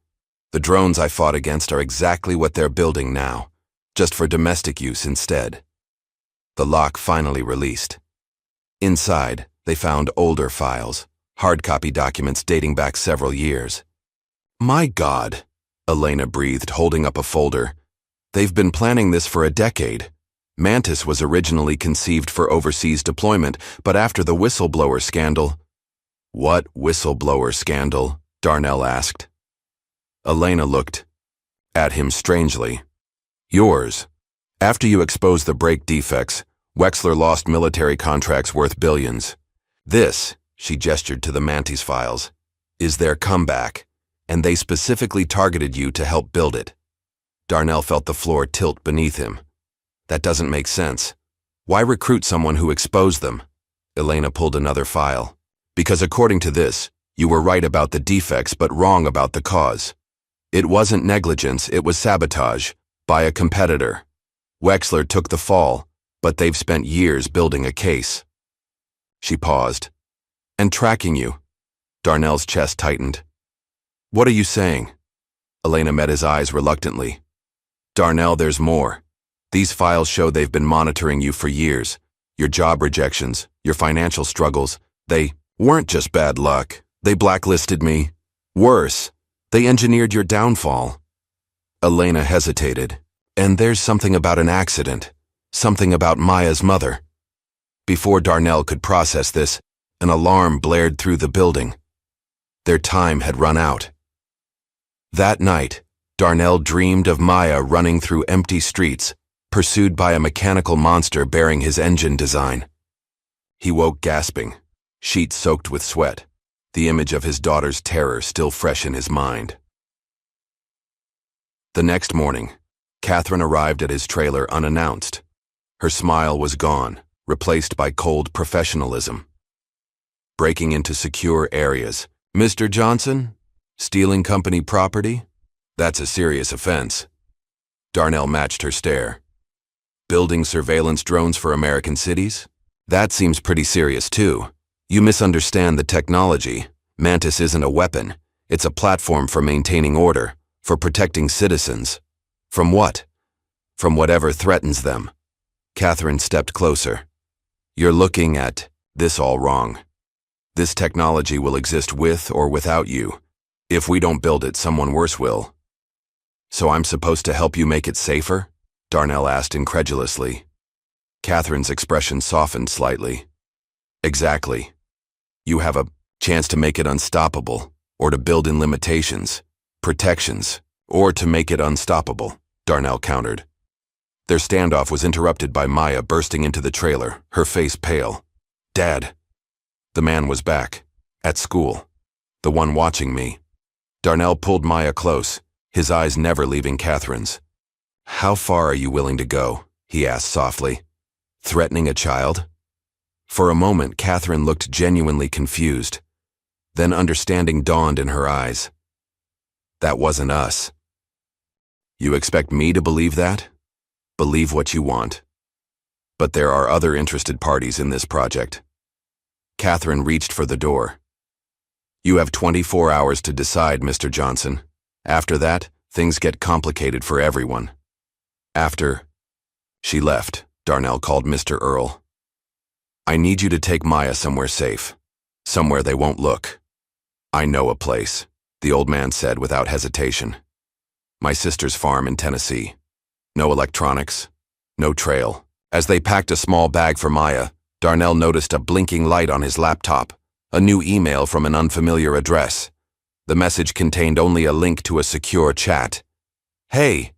The drones I fought against are exactly what they're building now, just for domestic use instead. The lock finally released. Inside, they found older files, hard copy documents dating back several years. My God, Elena breathed, holding up a folder. They've been planning this for a decade. Mantis was originally conceived for overseas deployment, but after the whistleblower scandal— What whistleblower scandal? Darnell asked. Elena looked at him strangely. Yours. After you exposed the brake defects, Wexler lost military contracts worth billions. This, she gestured to the Mantis files, is their comeback, and they specifically targeted you to help build it. Darnell felt the floor tilt beneath him. That doesn't make sense. Why recruit someone who exposed them? Elena pulled another file. Because according to this, you were right about the defects but wrong about the cause. It wasn't negligence, it was sabotage, by a competitor. Wexler took the fall, but they've spent years building a case. She paused. And tracking you. Darnell's chest tightened. What are you saying? Elena met his eyes reluctantly. Darnell, there's more. These files show they've been monitoring you for years. Your job rejections, your financial struggles, they weren't just bad luck. They blacklisted me. Worse, they engineered your downfall." Elena hesitated. "And there's something about an accident. Something about Maya's mother." Before Darnell could process this, an alarm blared through the building. Their time had run out. That night, Darnell dreamed of Maya running through empty streets, pursued by a mechanical monster bearing his engine design. He woke gasping, sheets soaked with sweat, the image of his daughter's terror still fresh in his mind. The next morning, Catherine arrived at his trailer unannounced. Her smile was gone, replaced by cold professionalism. Breaking into secure areas. "Mr. Johnson? Stealing company property? That's a serious offense." Darnell matched her stare. "Building surveillance drones for American cities? That seems pretty serious too. You misunderstand the technology. Mantis isn't a weapon. It's a platform for maintaining order, for protecting citizens. From what? From whatever threatens them." Catherine stepped closer. "You're looking at this all wrong. This technology will exist with or without you. If we don't build it, someone worse will." "So I'm supposed to help you make it safer?" Darnell asked incredulously. Catherine's expression softened slightly. "Exactly. You have a chance to make it unstoppable, or to build in limitations, protections, or to make it unstoppable," Darnell countered. Their standoff was interrupted by Maya bursting into the trailer, her face pale. "Dad." The man was back. At school. The one watching me. Darnell pulled Maya close, his eyes never leaving Catherine's. "How far are you willing to go?" he asked softly. "Threatening a child?" For a moment, Catherine looked genuinely confused. Then understanding dawned in her eyes. "That wasn't us." "You expect me to believe that?" "Believe what you want. But there are other interested parties in this project." Catherine reached for the door. "You have 24 hours to decide, Mr. Johnson. After that, things get complicated for everyone." After she left, Darnell called Mr. Earl. "I need you to take Maya somewhere safe. Somewhere they won't look." "I know a place," the old man said without hesitation. "My sister's farm in Tennessee. No electronics, no trail." As they packed a small bag for Maya, Darnell noticed a blinking light on his laptop, a new email from an unfamiliar address. The message contained only a link to a secure chat. "Hey,"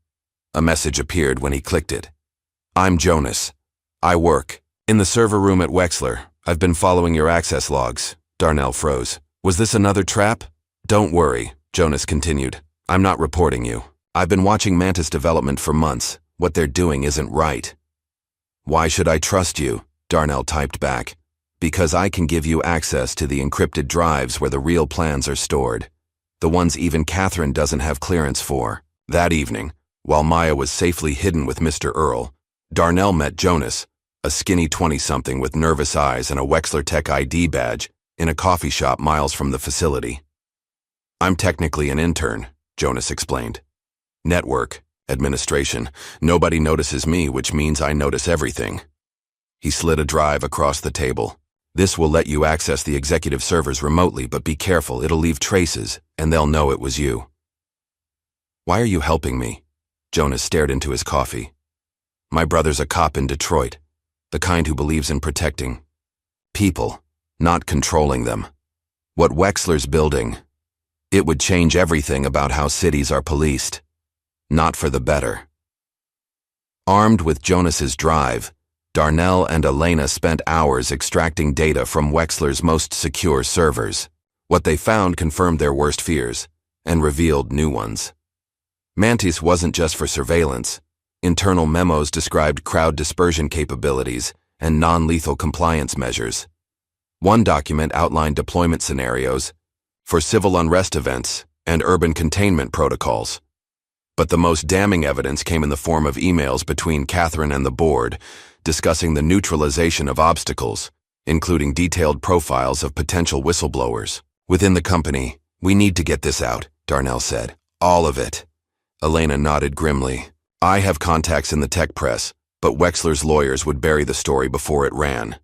a message appeared when he clicked it. "I'm Jonas. I work in the server room at Wexler. I've been following your access logs." Darnell froze. "Was this another trap?" "Don't worry," Jonas continued. "I'm not reporting you. I've been watching Mantis development for months. What they're doing isn't right." "Why should I trust you?" Darnell typed back. "Because I can give you access to the encrypted drives where the real plans are stored. The ones even Catherine doesn't have clearance for." That evening, while Maya was safely hidden with Mr. Earl, Darnell met Jonas, a skinny 20-something with nervous eyes and a Wexler Tech ID badge, in a coffee shop miles from the facility. "I'm technically an intern," Jonas explained. "Network, administration. Nobody notices me, which means I notice everything." He slid a drive across the table. "This will let you access the executive servers remotely, but be careful, it'll leave traces, and they'll know it was you." "Why are you helping me?" Jonas stared into his coffee. "My brother's a cop in Detroit, the kind who believes in protecting people, not controlling them. What Wexler's building, it would change everything about how cities are policed. Not for the better." Armed with Jonas's drive, Darnell and Elena spent hours extracting data from Wexler's most secure servers. What they found confirmed their worst fears and revealed new ones. Mantis wasn't just for surveillance. Internal memos described crowd dispersion capabilities and non-lethal compliance measures. One document outlined deployment scenarios for civil unrest events and urban containment protocols. But the most damning evidence came in the form of emails between Catherine and the board, discussing the neutralization of obstacles, including detailed profiles of potential whistleblowers. "Within the company, we need to get this out," Darnell said. "All of it." Elena nodded grimly. I have contacts in the tech press, but Wexler's lawyers would bury the story before it ran.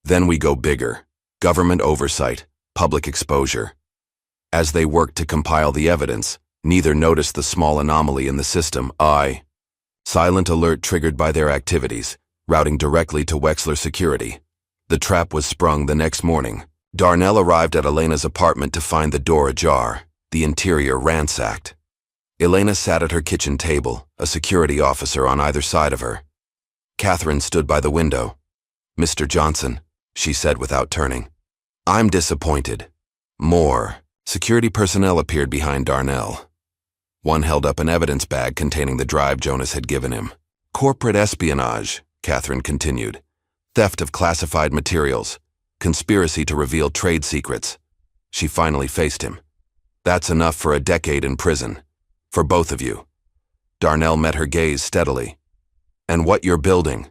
Then we go bigger. Government oversight, public exposure. As they worked to compile the evidence, neither noticed the small anomaly in the system. Silent alert triggered by their activities, routing directly to Wexler security. The trap was sprung the next morning. Darnell arrived at Elena's apartment to find the door ajar, the interior ransacked. Elena sat at her kitchen table, a security officer on either side of her. Catherine stood by the window. "Mr. Johnson," she said without turning. "I'm disappointed." More. Security personnel appeared behind Darnell. One held up an evidence bag containing the drive Jonas had given him. "Corporate espionage," Catherine continued. "Theft of classified materials. Conspiracy to reveal trade secrets." She finally faced him. "That's enough for a decade in prison. For both of you." Darnell met her gaze steadily. "And what you're building?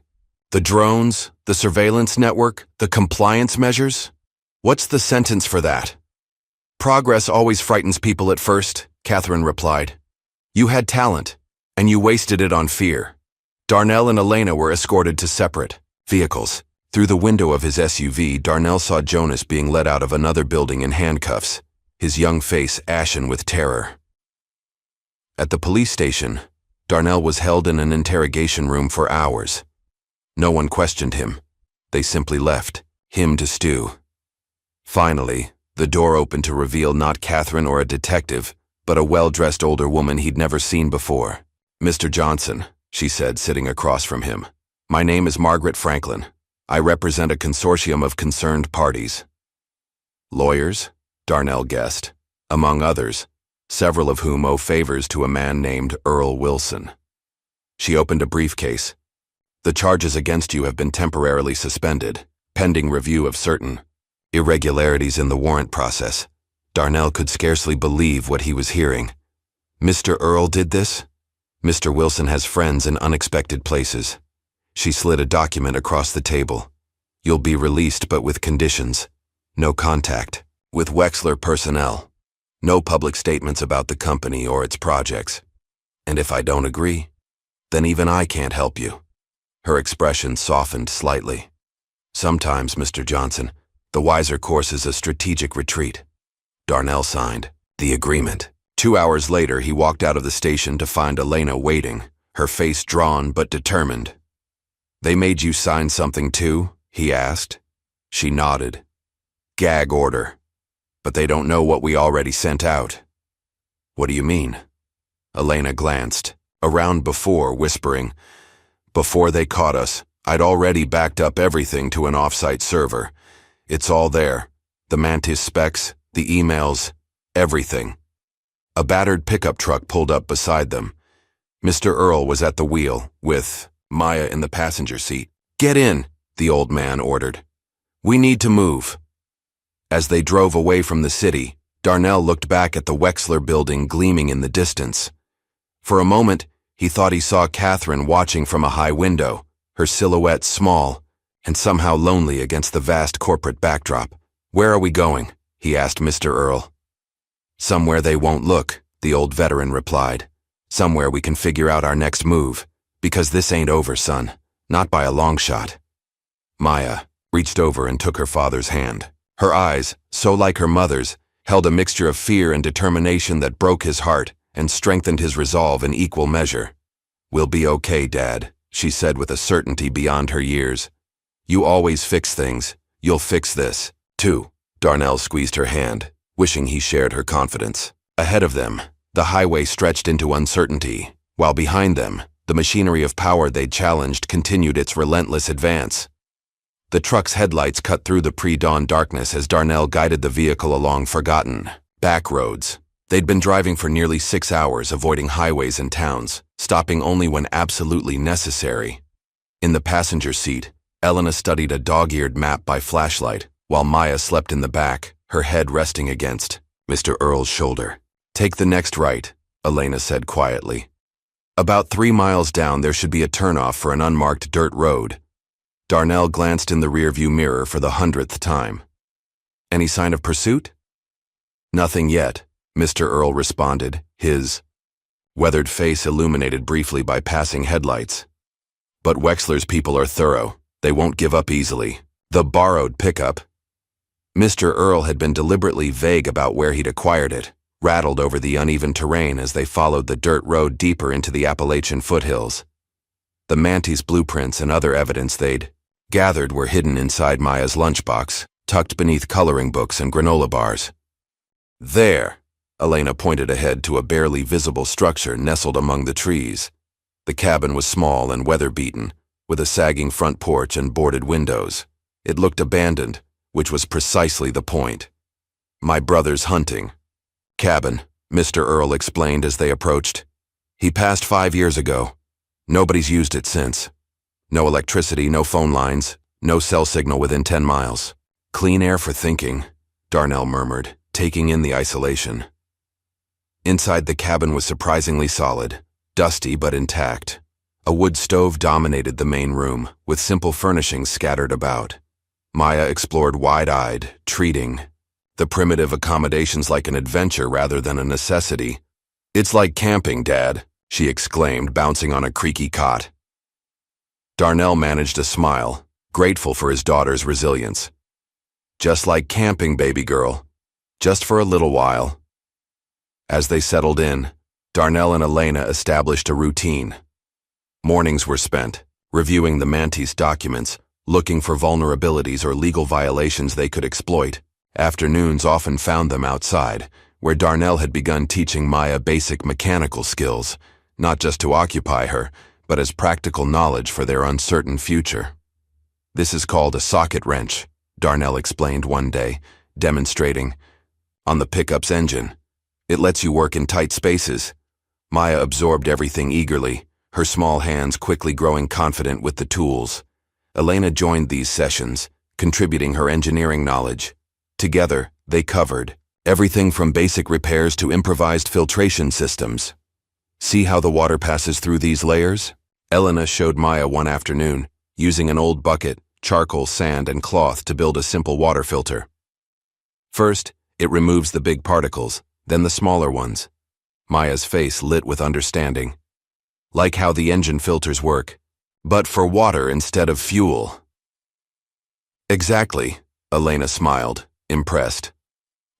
The drones, the surveillance network, the compliance measures? What's the sentence for that?" "Progress always frightens people at first," Catherine replied. "You had talent, and you wasted it on fear." Darnell and Elena were escorted to separate vehicles. Through the window of his SUV, Darnell saw Jonas being led out of another building in handcuffs, his young face ashen with terror. At the police station, Darnell was held in an interrogation room for hours. No one questioned him. They simply left, him to stew. Finally, the door opened to reveal not Catherine or a detective, but a well-dressed older woman he'd never seen before. "Mr. Johnson," she said, sitting across from him. "My name is Margaret Franklin. I represent a consortium of concerned parties." "Lawyers?" Darnell guessed. "Among others, several of whom owe favors to a man named Earl Wilson." She opened a briefcase. "The charges against you have been temporarily suspended, pending review of certain irregularities in the warrant process." Darnell could scarcely believe what he was hearing. "Mr. Earl did this? Mr. Wilson has friends in unexpected places." She slid a document across the table. "You'll be released, but with conditions. No contact with Wexler personnel. No public statements about the company or its projects. And if I don't agree, then even I can't help you." Her expression softened slightly. "Sometimes, Mr. Johnson, the wiser course is a strategic retreat." Darnell signed the agreement. 2 hours later, he walked out of the station to find Elena waiting, her face drawn but determined. "They made you sign something too?" he asked. She nodded. "Gag order. But they don't know what we already sent out." "What do you mean?" Elena glanced around before, whispering, "Before they caught us, I'd already backed up everything to an off-site server. It's all there. The Mantis specs, the emails, everything." A battered pickup truck pulled up beside them. Mr. Earl was at the wheel, with Maya in the passenger seat. "Get in," the old man ordered. "We need to move." As they drove away from the city, Darnell looked back at the Wexler building gleaming in the distance. For a moment, he thought he saw Catherine watching from a high window, her silhouette small and somehow lonely against the vast corporate backdrop. "Where are we going?" he asked Mr. Earl. "Somewhere they won't look," the old veteran replied. "Somewhere we can figure out our next move, because this ain't over, son. Not by a long shot." Maya reached over and took her father's hand. Her eyes, so like her mother's, held a mixture of fear and determination that broke his heart and strengthened his resolve in equal measure. "We'll be okay, Dad," she said with a certainty beyond her years. "You always fix things. You'll fix this, too." Darnell squeezed her hand, wishing he shared her confidence. Ahead of them, the highway stretched into uncertainty, while behind them, the machinery of power they'd challenged continued its relentless advance. The truck's headlights cut through the pre-dawn darkness as Darnell guided the vehicle along forgotten back roads. They'd been driving for nearly 6 hours, avoiding highways and towns, stopping only when absolutely necessary. In the passenger seat, Elena studied a dog-eared map by flashlight, while Maya slept in the back, her head resting against Mr. Earl's shoulder. "Take the next right," Elena said quietly. About 3 miles down, there should be a turnoff for an unmarked dirt road. Darnell glanced in the rearview mirror for the 100th time. "Any sign of pursuit?" "Nothing yet," Mr. Earl responded, his weathered face illuminated briefly by passing headlights. But Wexler's people are thorough. They won't give up easily. The borrowed pickup. Mr. Earl had been deliberately vague about where he'd acquired it, rattled over the uneven terrain as they followed the dirt road deeper into the Appalachian foothills. The Mantis blueprints and other evidence they'd gathered were hidden inside Maya's lunchbox, tucked beneath coloring books and granola bars. There, Elena pointed ahead to a barely visible structure nestled among the trees. The cabin was small and weather-beaten, with a sagging front porch and boarded windows. It looked abandoned, which was precisely the point. My brother's hunting cabin, Mr. Earl explained as they approached. He passed 5 years ago. Nobody's used it since. No electricity, no phone lines, no cell signal within 10 miles. Clean air for thinking, Darnell murmured, taking in the isolation. Inside the cabin was surprisingly solid, dusty but intact. A wood stove dominated the main room, with simple furnishings scattered about. Maya explored wide-eyed, treating the primitive accommodations like an adventure rather than a necessity. "It's like camping, Dad," she exclaimed, bouncing on a creaky cot. Darnell managed a smile, grateful for his daughter's resilience. "Just like camping, baby girl. Just for a little while." As they settled in, Darnell and Elena established a routine. Mornings were spent reviewing the Mantis documents, looking for vulnerabilities or legal violations they could exploit. Afternoons often found them outside, where Darnell had begun teaching Maya basic mechanical skills, not just to occupy her, but as practical knowledge for their uncertain future. "This is called a socket wrench," Darnell explained one day, demonstrating. "On the pickup's engine. It lets you work in tight spaces." Maya absorbed everything eagerly, her small hands quickly growing confident with the tools. Elena joined these sessions, contributing her engineering knowledge. Together, they covered everything from basic repairs to improvised filtration systems. "See how the water passes through these layers?" Elena showed Maya one afternoon, using an old bucket, charcoal, sand, and cloth to build a simple water filter. First, it removes the big particles, then the smaller ones. Maya's face lit with understanding. "Like how the engine filters work, but for water instead of fuel." "Exactly," Elena smiled, impressed.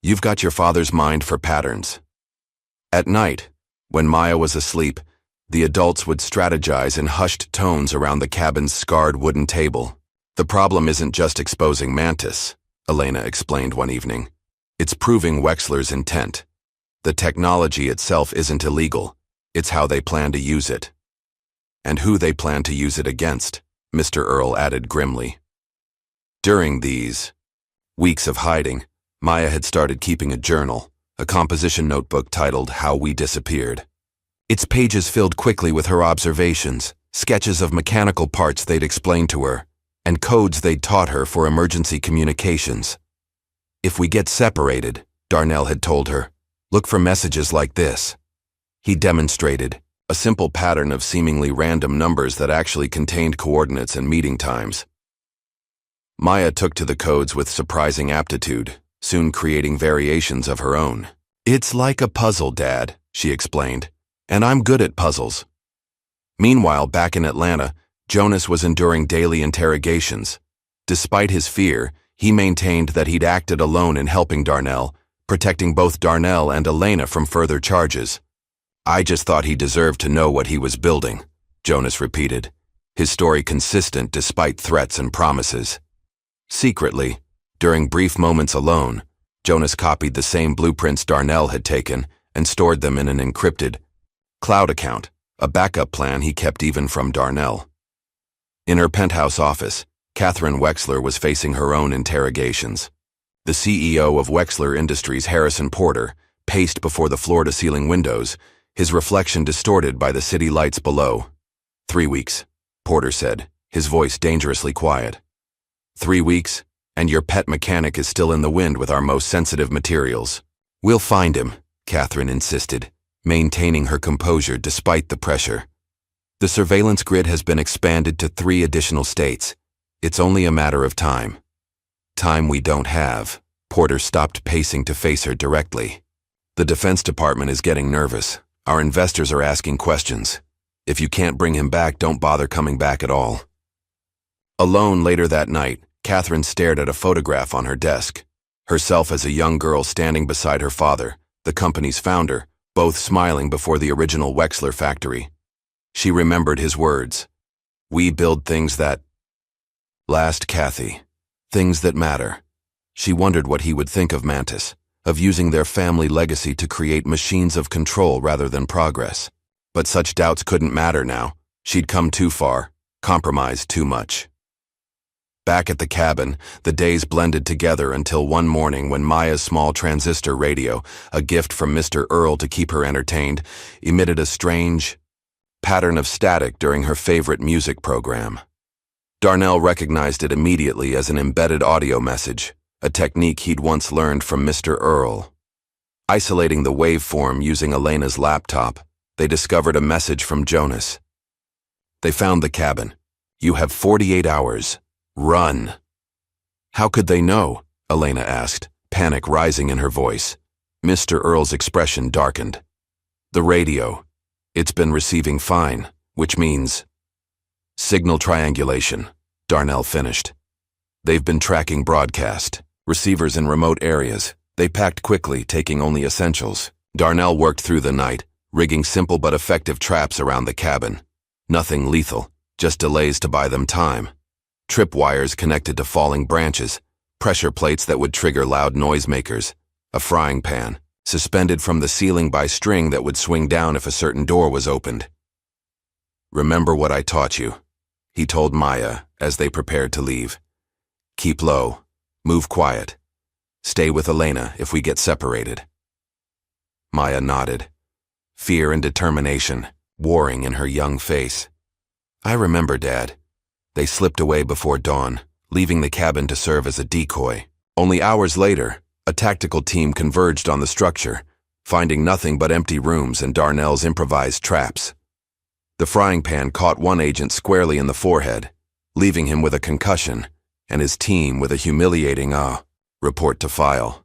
"You've got your father's mind for patterns." At night, when Maya was asleep, the adults would strategize in hushed tones around the cabin's scarred wooden table. "The problem isn't just exposing Mantis," Elena explained one evening. "It's proving Wexler's intent. The technology itself isn't illegal. It's how they plan to use it. And who they plan to use it against," Mr. Earl added grimly. During these weeks of hiding, Maya had started keeping a journal, a composition notebook titled How We Disappeared. Its pages filled quickly with her observations, sketches of mechanical parts they'd explained to her, and codes they'd taught her for emergency communications. "If we get separated," Darnell had told her, "look for messages like this." He demonstrated a simple pattern of seemingly random numbers that actually contained coordinates and meeting times. Maya took to the codes with surprising aptitude, soon creating variations of her own. "It's like a puzzle, Dad," she explained, "and I'm good at puzzles." Meanwhile, back in Atlanta, Jonas was enduring daily interrogations. Despite his fear, he maintained that he'd acted alone in helping Darnell, protecting both Darnell and Elena from further charges. "I just thought he deserved to know what he was building," Jonas repeated, his story consistent despite threats and promises. Secretly, during brief moments alone, Jonas copied the same blueprints Darnell had taken and stored them in an encrypted cloud account, a backup plan he kept even from Darnell. In her penthouse office, Catherine Wexler was facing her own interrogations. The CEO of Wexler Industries, Harrison Porter, paced before the floor-to-ceiling windows, his reflection distorted by the city lights below. 3 weeks, Porter said, his voice dangerously quiet. 3 weeks, and your pet mechanic is still in the wind with our most sensitive materials. "We'll find him," Catherine insisted, maintaining her composure despite the pressure. "The surveillance grid has been expanded to 3 additional states. It's only a matter of time." "Time we don't have." Porter stopped pacing to face her directly. "The Defense Department is getting nervous. Our investors are asking questions. If you can't bring him back, don't bother coming back at all." Alone later that night, Catherine stared at a photograph on her desk. Herself as a young girl standing beside her father, the company's founder, both smiling before the original Wexler factory. She remembered his words. "We build things that last, Kathy. Things that matter." She wondered what he would think of Mantis, of using their family legacy to create machines of control rather than progress. But such doubts couldn't matter now. She'd come too far, compromised too much. Back at the cabin, the days blended together until one morning when Maya's small transistor radio, a gift from Mr. Earl to keep her entertained, emitted a strange pattern of static during her favorite music program. Darnell recognized it immediately as an embedded audio message, a technique he'd once learned from Mr. Earl. Isolating the waveform using Elena's laptop, they discovered a message from Jonas. They found the cabin. "You have 48 hours. Run." How could they know? Elena asked, panic rising in her voice. Mr. Earl's expression darkened. "The radio. It's been receiving fine, which means—" "Signal triangulation," Darnell finished. "They've been tracking broadcast. Receivers in remote areas. They packed quickly, taking only essentials." Darnell worked through the night, rigging simple but effective traps around the cabin. Nothing lethal, just delays to buy them time. Tripwires connected to falling branches, pressure plates that would trigger loud noisemakers, a frying pan, suspended from the ceiling by string that would swing down if a certain door was opened. "Remember what I taught you," he told Maya as they prepared to leave. "Keep low, move quiet. Stay with Elena if we get separated." Maya nodded, fear and determination warring in her young face. "I remember, Dad." They slipped away before dawn, leaving the cabin to serve as a decoy. Only hours later, a tactical team converged on the structure, finding nothing but empty rooms and Darnell's improvised traps. The frying pan caught one agent squarely in the forehead, leaving him with a concussion, and his team with a humiliating report to file.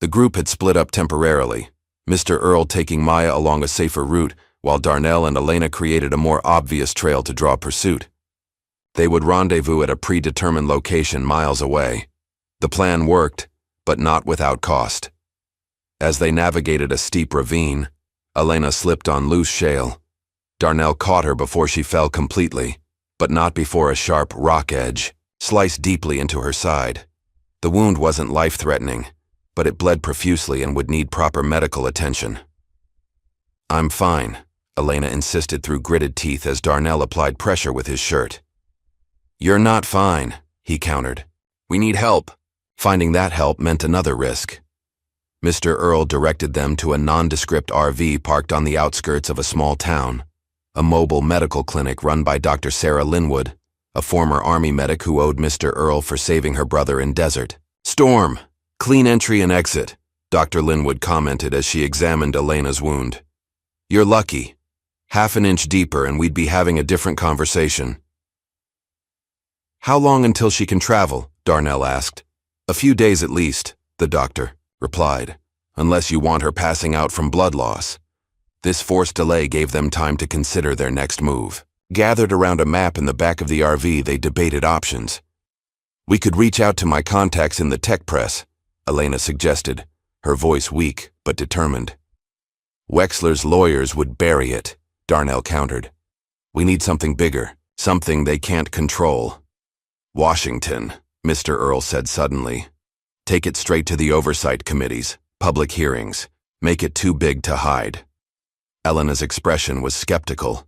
The group had split up temporarily, Mr. Earl taking Maya along a safer route, while Darnell and Elena created a more obvious trail to draw pursuit. They would rendezvous at a predetermined location miles away. The plan worked, but not without cost. As they navigated a steep ravine, Elena slipped on loose shale. Darnell caught her before she fell completely, but not before a sharp rock edge sliced deeply into her side. The wound wasn't life-threatening, but it bled profusely and would need proper medical attention. "I'm fine," Elena insisted through gritted teeth as Darnell applied pressure with his shirt. "You're not fine," he countered. "We need help." Finding that help meant another risk. Mr. Earl directed them to a nondescript RV parked on the outskirts of a small town, a mobile medical clinic run by Dr. Sarah Linwood, a former Army medic who owed Mr. Earl for saving her brother in desert. "Storm, clean entry and exit," Dr. Linwood commented as she examined Elena's wound. "You're lucky. Half an inch deeper and we'd be having a different conversation." "How long until she can travel?" Darnell asked. "A few days at least," the doctor replied, "unless you want her passing out from blood loss." This forced delay gave them time to consider their next move. Gathered around a map in the back of the RV, they debated options. "We could reach out to my contacts in the tech press," Elena suggested, her voice weak but determined. "Wexler's lawyers would bury it," Darnell countered. "We need something bigger, something they can't control." "Washington," Mr. Earl said suddenly. "Take it straight to the oversight committees, public hearings. Make it too big to hide." Elena's expression was skeptical.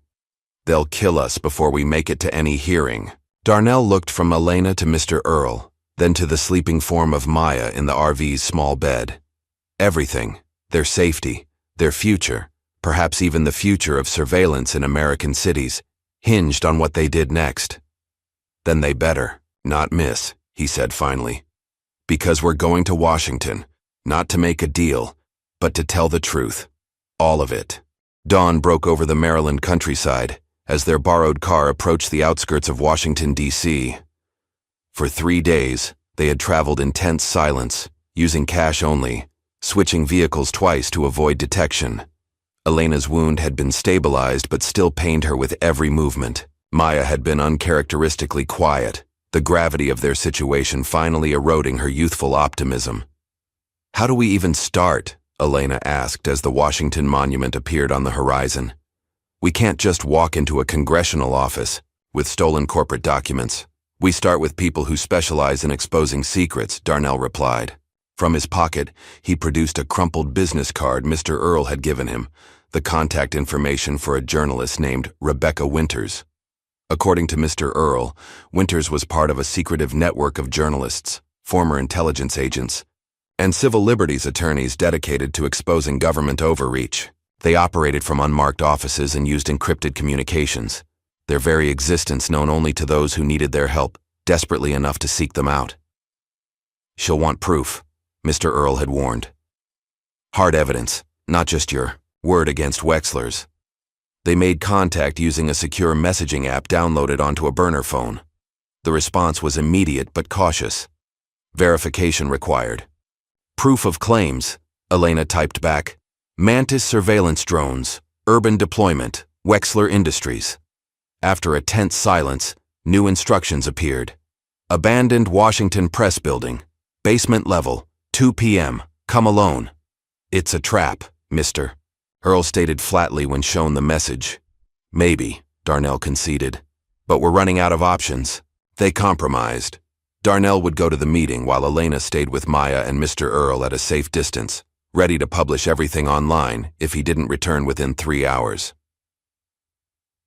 "They'll kill us before we make it to any hearing." Darnell looked from Elena to Mr. Earl, then to the sleeping form of Maya in the RV's small bed. Everything, their safety, their future, perhaps even the future of surveillance in American cities, hinged on what they did next. "Then they better not miss," he said finally. "Because we're going to Washington, not to make a deal, but to tell the truth. All of it." Dawn broke over the Maryland countryside as their borrowed car approached the outskirts of Washington, D.C. For 3 days, they had traveled in tense silence, using cash only, switching vehicles twice to avoid detection. Elena's wound had been stabilized but still pained her with every movement. Maya had been uncharacteristically quiet, the gravity of their situation finally eroding her youthful optimism. "How do we even start?" Elena asked as the Washington Monument appeared on the horizon. "We can't just walk into a congressional office with stolen corporate documents. We start with people who specialize in exposing secrets," Darnell replied. From his pocket, he produced a crumpled business card Mr. Earl had given him, the contact information for a journalist named Rebecca Winters. According to Mr. Earl, Winters was part of a secretive network of journalists, former intelligence agents, and civil liberties attorneys dedicated to exposing government overreach. They operated from unmarked offices and used encrypted communications, their very existence known only to those who needed their help, desperately enough to seek them out. "She'll want proof," Mr. Earl had warned. "Hard evidence, not just your word against Wexler's." They made contact using a secure messaging app downloaded onto a burner phone. The response was immediate but cautious. "Verification required." "Proof of claims," Elena typed back. "Mantis surveillance drones, urban deployment, Wexler Industries." After a tense silence, new instructions appeared. "Abandoned Washington Press Building, basement level, 2 p.m., come alone." "It's a trap, Mr. Earl stated flatly when shown the message. "Maybe," Darnell conceded. "But we're running out of options." They compromised. Darnell would go to the meeting while Elena stayed with Maya and Mr. Earl at a safe distance, ready to publish everything online if he didn't return within 3 hours.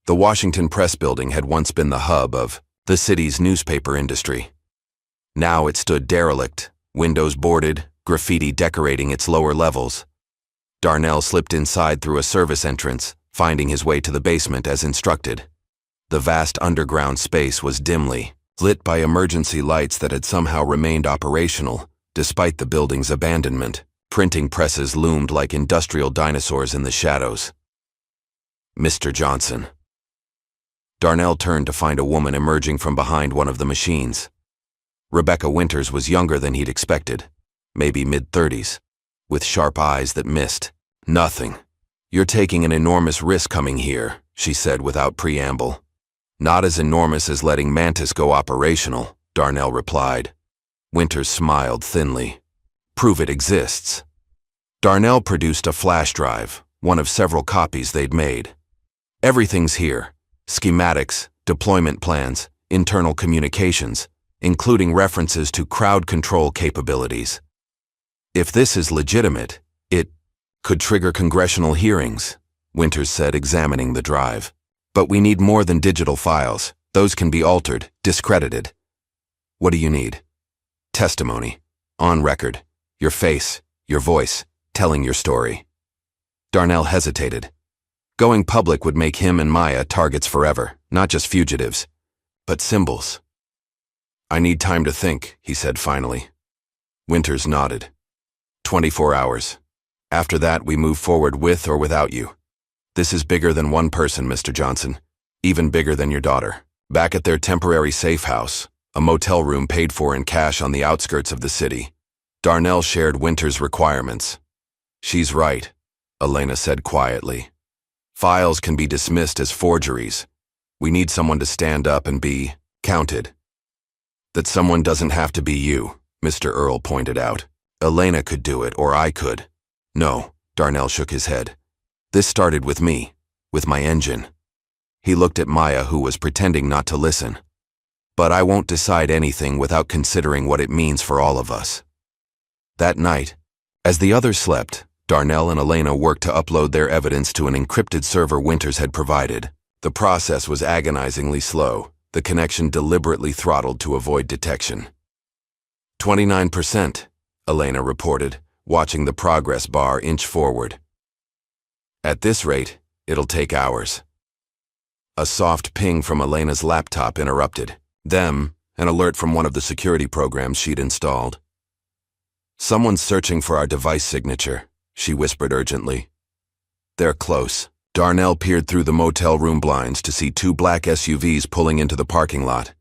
The Washington Press Building had once been the hub of the city's newspaper industry. Now it stood derelict, windows boarded, graffiti decorating its lower levels. Darnell slipped inside through a service entrance, finding his way to the basement as instructed. The vast underground space was dimly lit by emergency lights that had somehow remained operational, despite the building's abandonment. Printing presses loomed like industrial dinosaurs in the shadows. "Mr. Johnson." Darnell turned to find a woman emerging from behind one of the machines. Rebecca Winters was younger than he'd expected, maybe mid-30s, with sharp eyes that missed. "Nothing. You're taking an enormous risk coming here," she said without preamble. "Not as enormous as letting Mantis go operational," Darnell replied. Winters smiled thinly. "Prove it exists." Darnell produced a flash drive, one of several copies they'd made. "Everything's here. Schematics, deployment plans, internal communications, including references to crowd control capabilities. If this is legitimate, it could trigger congressional hearings," Winters said, examining the drive. "But we need more than digital files. Those can be altered, discredited." "What do you need?" "Testimony. On record. Your face, your voice, telling your story." Darnell hesitated. Going public would make him and Maya targets forever, not just fugitives, but symbols. "I need time to think," he said finally. Winters nodded. 24 hours. After that, we move forward with or without you. This is bigger than one person, Mr. Johnson. Even bigger than your daughter." Back at their temporary safe house, a motel room paid for in cash on the outskirts of the city, Darnell shared Winters' requirements. "She's right," Elena said quietly. "Files can be dismissed as forgeries. We need someone to stand up and be counted." "That someone doesn't have to be you," Mr. Earl pointed out. "Elena could do it, or I could." "No," Darnell shook his head. "This started with me, with my engine." He looked at Maya, who was pretending not to listen. "But I won't decide anything without considering what it means for all of us." That night, as the others slept, Darnell and Elena worked to upload their evidence to an encrypted server Winters had provided. The process was agonizingly slow, the connection deliberately throttled to avoid detection. 29%, Elena reported, watching the progress bar inch forward. "At this rate, it'll take hours." A soft ping from Elena's laptop interrupted. Them, an alert from one of the security programs she'd installed. "Someone's searching for our device signature," she whispered urgently. "They're close." Darnell peered through the motel room blinds to see 2 black SUVs pulling into the parking lot.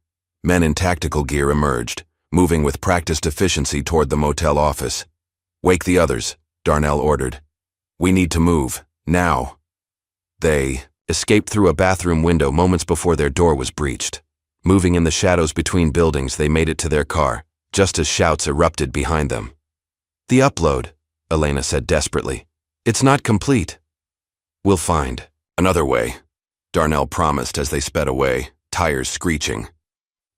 Men in tactical gear emerged, moving with practiced efficiency toward the motel office. "Wake the others," Darnell ordered. "We need to move, Now. They escaped through a bathroom window moments before their door was breached. Moving in the shadows between buildings, they made it to their car, just as shouts erupted behind them. "The upload," Elena said desperately. "It's not complete." "We'll find another way," Darnell promised as they sped away, tires screeching.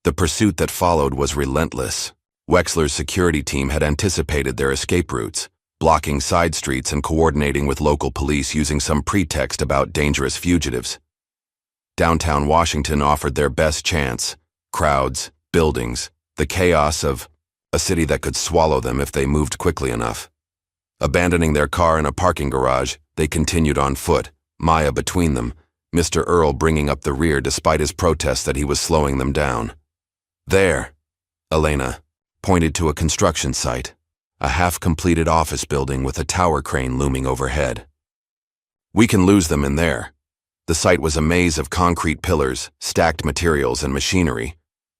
The pursuit that followed was relentless. Wexler's security team had anticipated their escape routes, blocking side streets and coordinating with local police using some pretext about dangerous fugitives. Downtown Washington offered their best chance: crowds, buildings, the chaos of a city that could swallow them if they moved quickly enough. Abandoning their car in a parking garage, they continued on foot, Maya between them, Mr. Earl bringing up the rear despite his protests that he was slowing them down. "There," Elena pointed to a construction site, a half-completed office building with a tower crane looming overhead. "We can lose them in there." The site was a maze of concrete pillars, stacked materials, and machinery.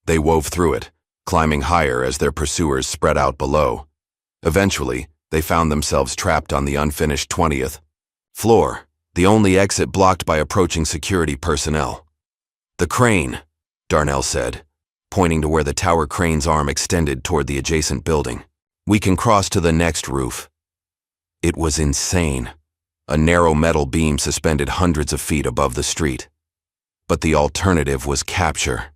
They wove through it, climbing higher as their pursuers spread out below. Eventually, they found themselves trapped on the unfinished 20th floor, the only exit blocked by approaching security personnel. "The crane," Darnell said, pointing to where the tower crane's arm extended toward the adjacent building. "We can cross to the next roof." It was insane. A narrow metal beam suspended hundreds of feet above the street. But the alternative was capture.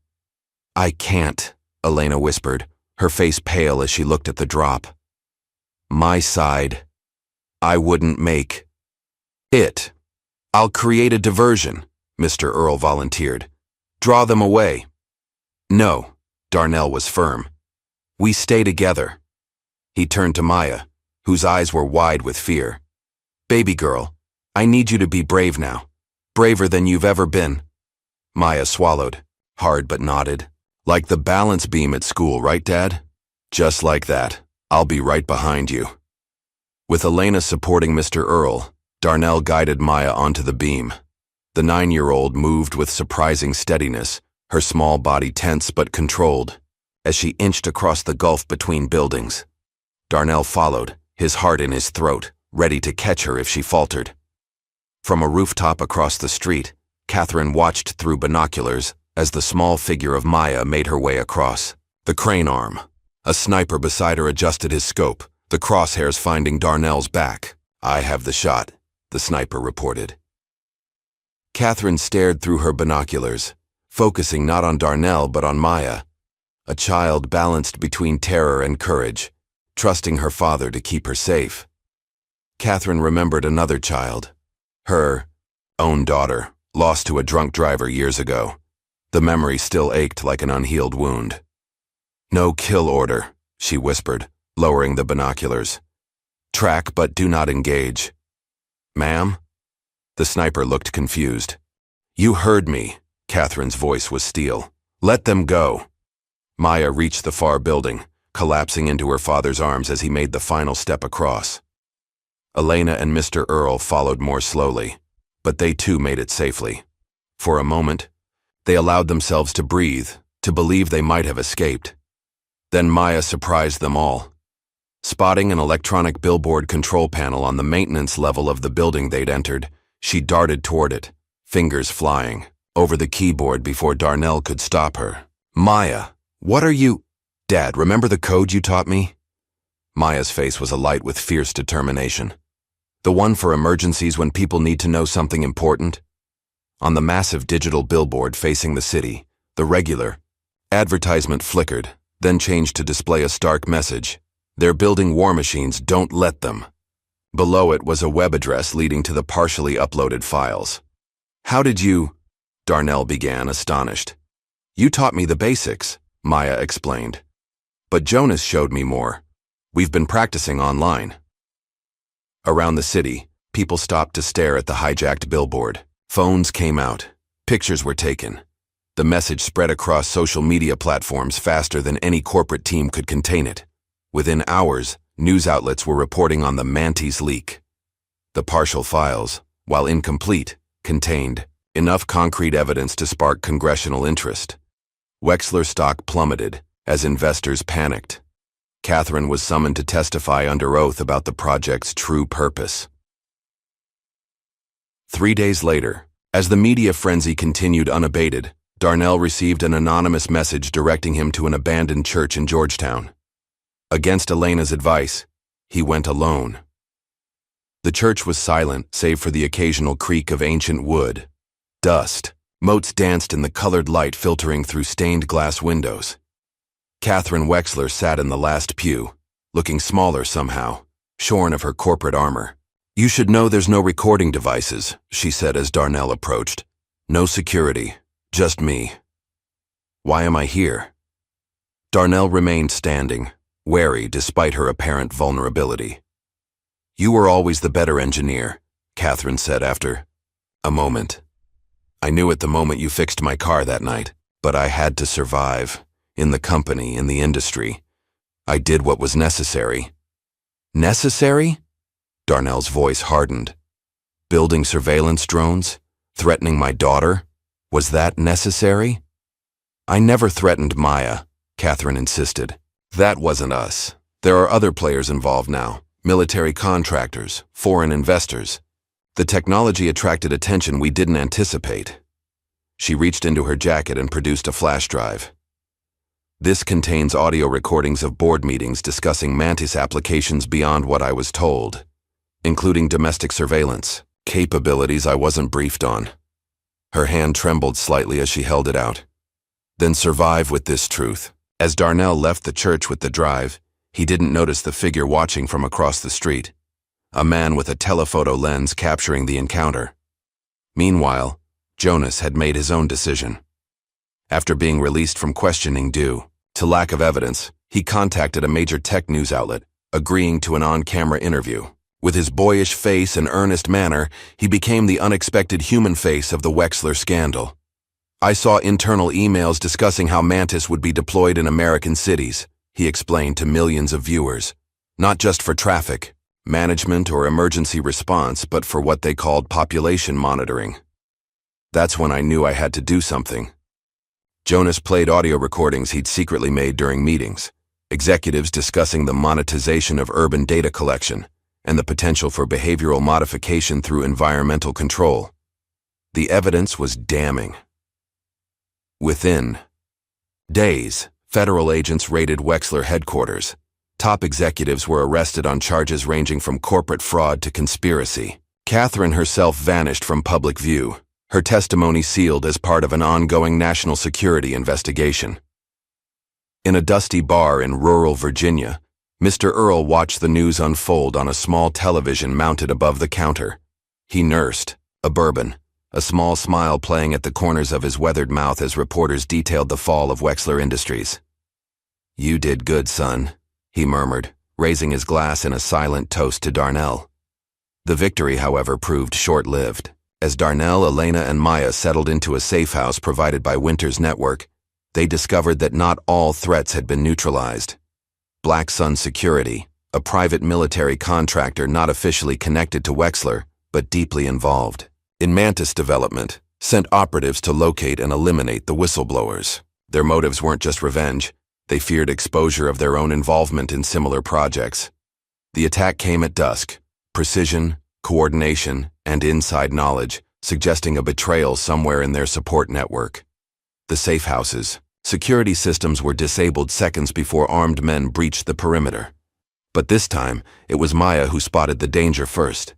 "I can't," Elena whispered, her face pale as she looked at the drop. "My side. I wouldn't make it." "I'll create a diversion," Mr. Earl volunteered. "Draw them away." "No," Darnell was firm. "We stay together." He turned to Maya, whose eyes were wide with fear. "Baby girl, I need you to be brave now. Braver than you've ever been." Maya swallowed, hard but nodded. "Like the balance beam at school, right, Dad?" "Just like that. I'll be right behind you." With Elena supporting Mr. Earl, Darnell guided Maya onto the beam. The 9-year-old moved with surprising steadiness, her small body tense but controlled, as she inched across the gulf between buildings. Darnell followed, his heart in his throat, ready to catch her if she faltered. From a rooftop across the street, Catherine watched through binoculars as the small figure of Maya made her way across. The crane arm. A sniper beside her adjusted his scope, the crosshairs finding Darnell's back. "I have the shot," the sniper reported. Catherine stared through her binoculars, focusing not on Darnell but on Maya, a child balanced between terror and courage, trusting her father to keep her safe. Catherine remembered another child, her own daughter, lost to a drunk driver years ago. The memory still ached like an unhealed wound. "No kill order," she whispered, lowering the binoculars. "Track but do not engage." "Ma'am?" The sniper looked confused. "You heard me." Catherine's voice was steel. "Let them go." Maya reached the far building, collapsing into her father's arms as he made the final step across. Elena and Mr. Earl followed more slowly, but they too made it safely. For a moment, they allowed themselves to breathe, to believe they might have escaped. Then Maya surprised them all. Spotting an electronic billboard control panel on the maintenance level of the building they'd entered, she darted toward it, fingers flying, over the keyboard before Darnell could stop her. "Maya, what are you—" "Dad, remember the code you taught me?" Maya's face was alight with fierce determination. "The one for emergencies when people need to know something important?" On the massive digital billboard facing the city, the regular advertisement flickered, then changed to display a stark message. "They're building war machines, don't let them." Below it was a web address leading to the partially uploaded files. "How did you—" Darnell began, astonished. "You taught me the basics," Maya explained. "But Jonas showed me more. We've been practicing online." Around the city, people stopped to stare at the hijacked billboard. Phones came out. Pictures were taken. The message spread across social media platforms faster than any corporate team could contain it. Within hours, news outlets were reporting on the Mantis leak. The partial files, while incomplete, contained enough concrete evidence to spark congressional interest. Wexler stock plummeted as investors panicked. Catherine was summoned to testify under oath about the project's true purpose. 3 days later, as the media frenzy continued unabated, Darnell received an anonymous message directing him to an abandoned church in Georgetown. Against Elena's advice, he went alone. The church was silent, save for the occasional creak of ancient wood. Dust. Motes danced in the colored light filtering through stained glass windows. Catherine Wexler sat in the last pew, looking smaller somehow, shorn of her corporate armor. "You should know there's no recording devices," she said as Darnell approached. "No security, just me." "Why am I here?" Darnell remained standing, wary despite her apparent vulnerability. "You were always the better engineer," Catherine said after a moment. "I knew it the moment you fixed my car that night, but I had to survive. In the company, in the industry. I did what was necessary." "Necessary?" Darnell's voice hardened. "Building surveillance drones? Threatening my daughter? Was that necessary?" "I never threatened Maya," Catherine insisted. "That wasn't us. There are other players involved now. Military contractors, foreign investors. The technology attracted attention we didn't anticipate." She reached into her jacket and produced a flash drive. "This contains audio recordings of board meetings discussing Mantis applications beyond what I was told, including domestic surveillance, capabilities I wasn't briefed on." Her hand trembled slightly as she held it out. "Then survive with this truth." As Darnell left the church with the drive, he didn't notice the figure watching from across the street, a man with a telephoto lens capturing the encounter. Meanwhile, Jonas had made his own decision. After being released from questioning due to lack of evidence, he contacted a major tech news outlet, agreeing to an on-camera interview. With his boyish face and earnest manner, he became the unexpected human face of the Wexler scandal. "I saw internal emails discussing how Mantis would be deployed in American cities," he explained to millions of viewers. "Not just for traffic, management, or emergency response, but for what they called population monitoring." That's when I knew I had to do something. Jonas played audio recordings he'd secretly made during meetings, executives discussing the monetization of urban data collection and the potential for behavioral modification through environmental control. The evidence was damning. Within days, federal agents raided Wexler headquarters. Top executives were arrested on charges ranging from corporate fraud to conspiracy. Catherine herself vanished from public view, her testimony sealed as part of an ongoing national security investigation. In a dusty bar in rural Virginia, Mr. Earl watched the news unfold on a small television mounted above the counter. He nursed a bourbon, a small smile playing at the corners of his weathered mouth as reporters detailed the fall of Wexler Industries. "You did good, son," he murmured, raising his glass in a silent toast to Darnell. The victory, however, proved short-lived. As Darnell, Elena, and Maya settled into a safe house provided by Winters Network, they discovered that not all threats had been neutralized. Black Sun Security, a private military contractor not officially connected to Wexler, but deeply involved in Mantis development, sent operatives to locate and eliminate the whistleblowers. Their motives weren't just revenge. They feared exposure of their own involvement in similar projects. The attack came at dusk. Precision, coordination, and inside knowledge, suggesting a betrayal somewhere in their support network. The safe houses, security systems were disabled seconds before armed men breached the perimeter. But this time, it was Maya who spotted the danger first.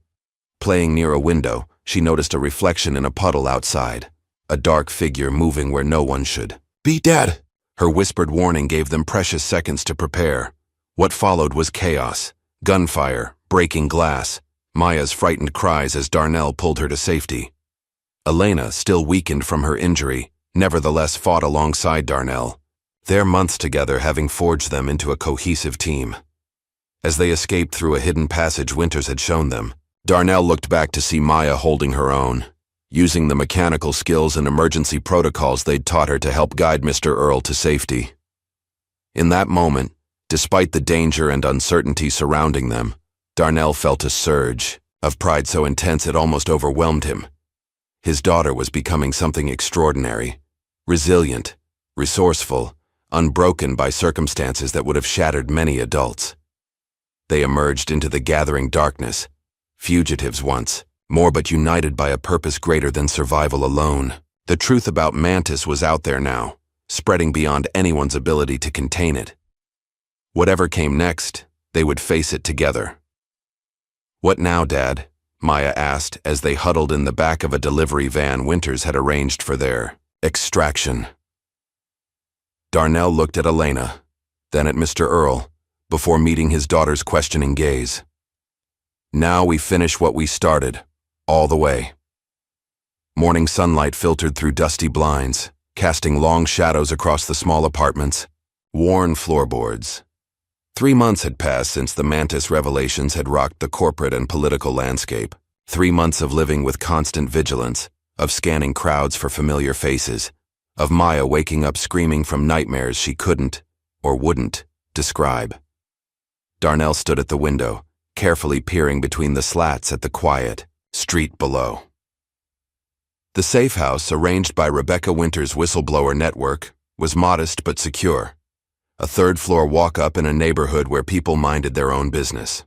Playing near a window, she noticed a reflection in a puddle outside, a dark figure moving where no one should be. "Dad!" Her whispered warning gave them precious seconds to prepare. What followed was chaos, gunfire, breaking glass, Maya's frightened cries as Darnell pulled her to safety. Elena, still weakened from her injury, nevertheless fought alongside Darnell, their months together having forged them into a cohesive team. As they escaped through a hidden passage Winters had shown them, Darnell looked back to see Maya holding her own, using the mechanical skills and emergency protocols they'd taught her to help guide Mr. Earl to safety. In that moment, despite the danger and uncertainty surrounding them, Darnell felt a surge of pride so intense it almost overwhelmed him. His daughter was becoming something extraordinary, resilient, resourceful, unbroken by circumstances that would have shattered many adults. They emerged into the gathering darkness, fugitives once, more but united by a purpose greater than survival alone. The truth about Mantis was out there now, spreading beyond anyone's ability to contain it. Whatever came next, they would face it together. "What now, Dad?" Maya asked as they huddled in the back of a delivery van Winters had arranged for their extraction. Darnell looked at Elena, then at Mr. Earl, before meeting his daughter's questioning gaze. "Now we finish what we started, all the way." Morning sunlight filtered through dusty blinds, casting long shadows across the small apartments, worn floorboards. 3 months had passed since the Mantis revelations had rocked the corporate and political landscape. 3 months of living with constant vigilance, of scanning crowds for familiar faces, of Maya waking up screaming from nightmares she couldn't, or wouldn't, describe. Darnell stood at the window, carefully peering between the slats at the quiet street below. The safe house, arranged by Rebecca Winters' whistleblower network, was modest but secure. A third-floor walk-up in a neighborhood where people minded their own business.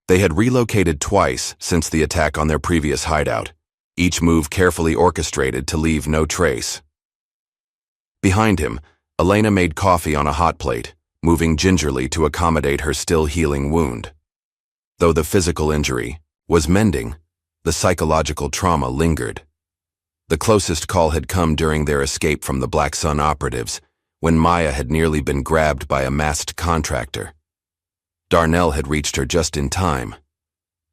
They had relocated twice since the attack on their previous hideout, each move carefully orchestrated to leave no trace. Behind him, Elena made coffee on a hot plate, moving gingerly to accommodate her still-healing wound. Though the physical injury was mending, the psychological trauma lingered. The closest call had come during their escape from the Black Sun operatives, when Maya had nearly been grabbed by a masked contractor. Darnell had reached her just in time,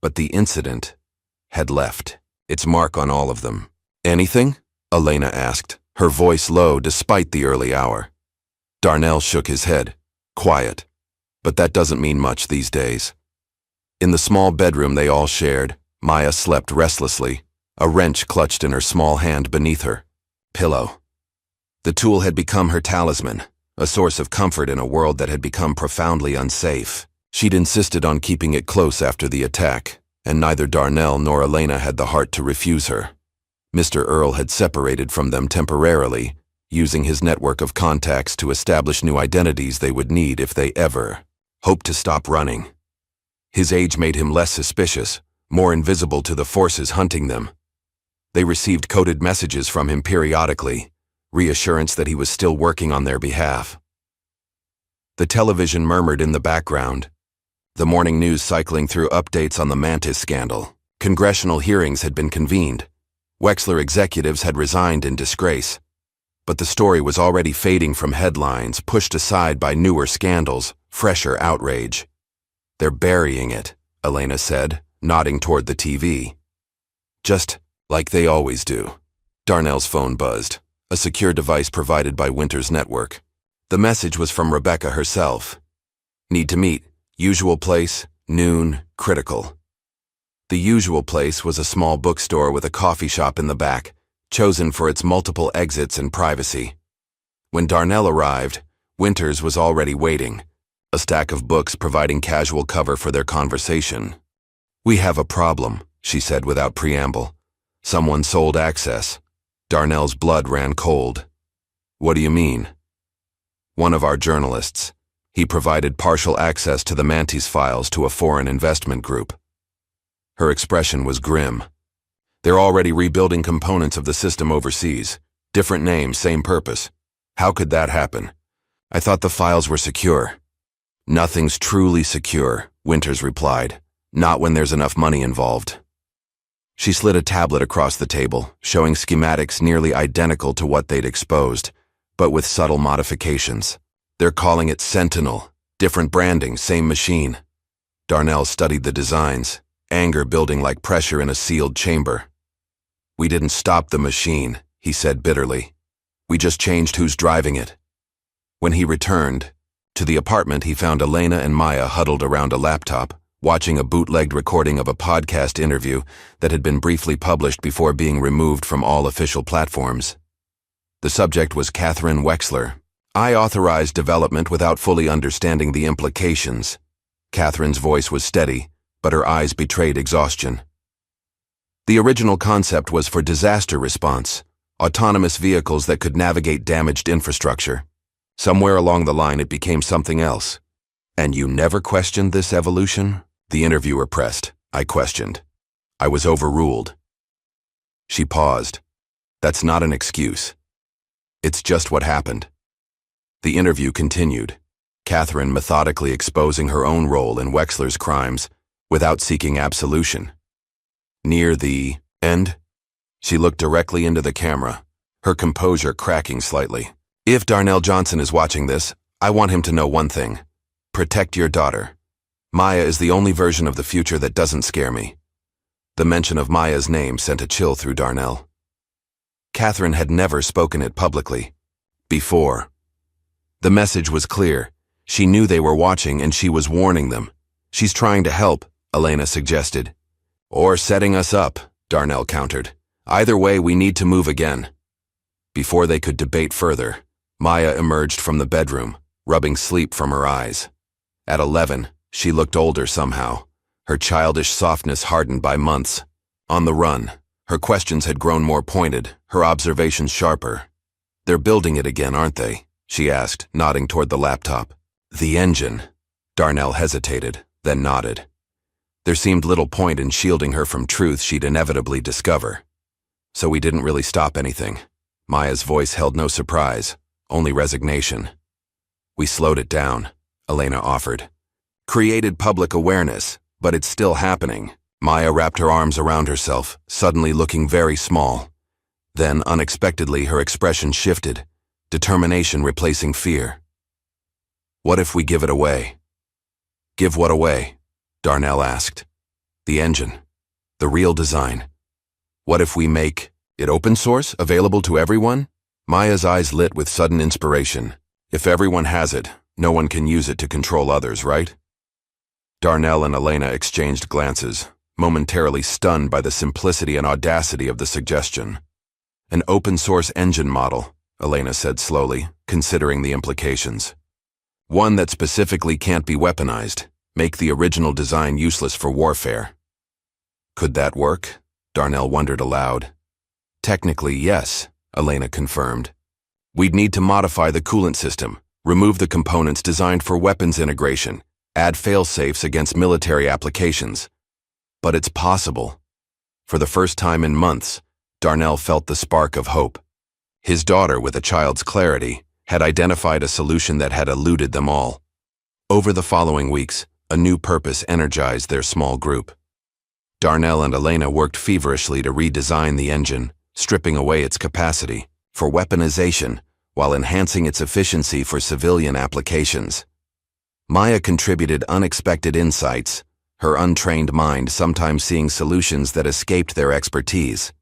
but the incident had left its mark on all of them. "Anything?" Elena asked, her voice low despite the early hour. Darnell shook his head, quiet, but that doesn't mean much these days. In the small bedroom they all shared, Maya slept restlessly, a wrench clutched in her small hand beneath her pillow. The tool had become her talisman, a source of comfort in a world that had become profoundly unsafe. She'd insisted on keeping it close after the attack, and neither Darnell nor Elena had the heart to refuse her. Mr. Earl had separated from them temporarily, using his network of contacts to establish new identities they would need if they ever hoped to stop running. His age made him less suspicious, more invisible to the forces hunting them. They received coded messages from him periodically, reassurance that he was still working on their behalf. The television murmured in the background, the morning news cycling through updates on the Mantis scandal. Congressional hearings had been convened. Wexler executives had resigned in disgrace. But the story was already fading from headlines, pushed aside by newer scandals, fresher outrage. "They're burying it," Elena said, nodding toward the TV. "Just like they always do." Darnell's phone buzzed, a secure device provided by Winters' network. The message was from Rebecca herself. "Need to meet. Usual place, noon, critical." The usual place was a small bookstore with a coffee shop in the back, chosen for its multiple exits and privacy. When Darnell arrived, Winters was already waiting, a stack of books providing casual cover for their conversation. "We have a problem," she said without preamble. "Someone sold access." Darnell's blood ran cold. "What do you mean?" "One of our journalists. He provided partial access to the Mantis files to a foreign investment group." Her expression was grim. "They're already rebuilding components of the system overseas. Different name, same purpose. How could that happen? I thought the files were secure." "Nothing's truly secure," Winters replied. "Not when there's enough money involved." She slid a tablet across the table, showing schematics nearly identical to what they'd exposed, but with subtle modifications. "They're calling it Sentinel. Different branding, same machine." Darnell studied the designs, anger building like pressure in a sealed chamber. "We didn't stop the machine," he said bitterly. "We just changed who's driving it." When he returned to the apartment, he found Elena and Maya huddled around a laptop, watching a bootlegged recording of a podcast interview that had been briefly published before being removed from all official platforms. The subject was Catherine Wexler. "I authorized development without fully understanding the implications." Catherine's voice was steady, but her eyes betrayed exhaustion. "The original concept was for disaster response, autonomous vehicles that could navigate damaged infrastructure. Somewhere along the line it became something else." "And you never questioned this evolution?" The interviewer pressed. "I questioned. I was overruled. She paused. That's not an excuse. It's just what happened. The interview continued, Catherine methodically exposing her own role in Wexler's crimes without seeking absolution. Near the end, she looked directly into the camera, her composure cracking slightly. If Darnell Johnson is watching this, I want him to know one thing. Protect your daughter. Maya is the only version of the future that doesn't scare me. The mention of Maya's name sent a chill through Darnell. Catherine had never spoken it publicly. Before. The message was clear. She knew they were watching and she was warning them. She's trying to help, Elena suggested. Or setting us up, Darnell countered. Either way, we need to move again. Before they could debate further, Maya emerged from the bedroom, rubbing sleep from her eyes. At 11, she looked older somehow, her childish softness hardened by months. On the run, her questions had grown more pointed, her observations sharper. They're building it again, aren't they? She asked, nodding toward the laptop. The engine. Darnell hesitated, then nodded. There seemed little point in shielding her from truth she'd inevitably discover. So we didn't really stop anything. Maya's voice held no surprise, only resignation. We slowed it down, Elena offered. Created public awareness, but it's still happening. Maya wrapped her arms around herself, suddenly looking very small. Then, unexpectedly, her expression shifted, determination replacing fear. What if we give it away? Give what away? Darnell asked. The engine. The real design. What if we make it open source, available to everyone? Maya's eyes lit with sudden inspiration. If everyone has it, no one can use it to control others, right? Darnell and Elena exchanged glances, momentarily stunned by the simplicity and audacity of the suggestion. An open-source engine model, Elena said slowly, considering the implications. One that specifically can't be weaponized, make the original design useless for warfare. Could that work? Darnell wondered aloud. Technically, yes, Elena confirmed. We'd need to modify the coolant system, remove the components designed for weapons integration, add fail-safes against military applications. But it's possible. For the first time in months, Darnell felt the spark of hope. His daughter, with a child's clarity, had identified a solution that had eluded them all. Over the following weeks, a new purpose energized their small group. Darnell and Elena worked feverishly to redesign the engine, stripping away its capacity for weaponization while enhancing its efficiency for civilian applications. Maya contributed unexpected insights, her untrained mind sometimes seeing solutions that escaped their expertise.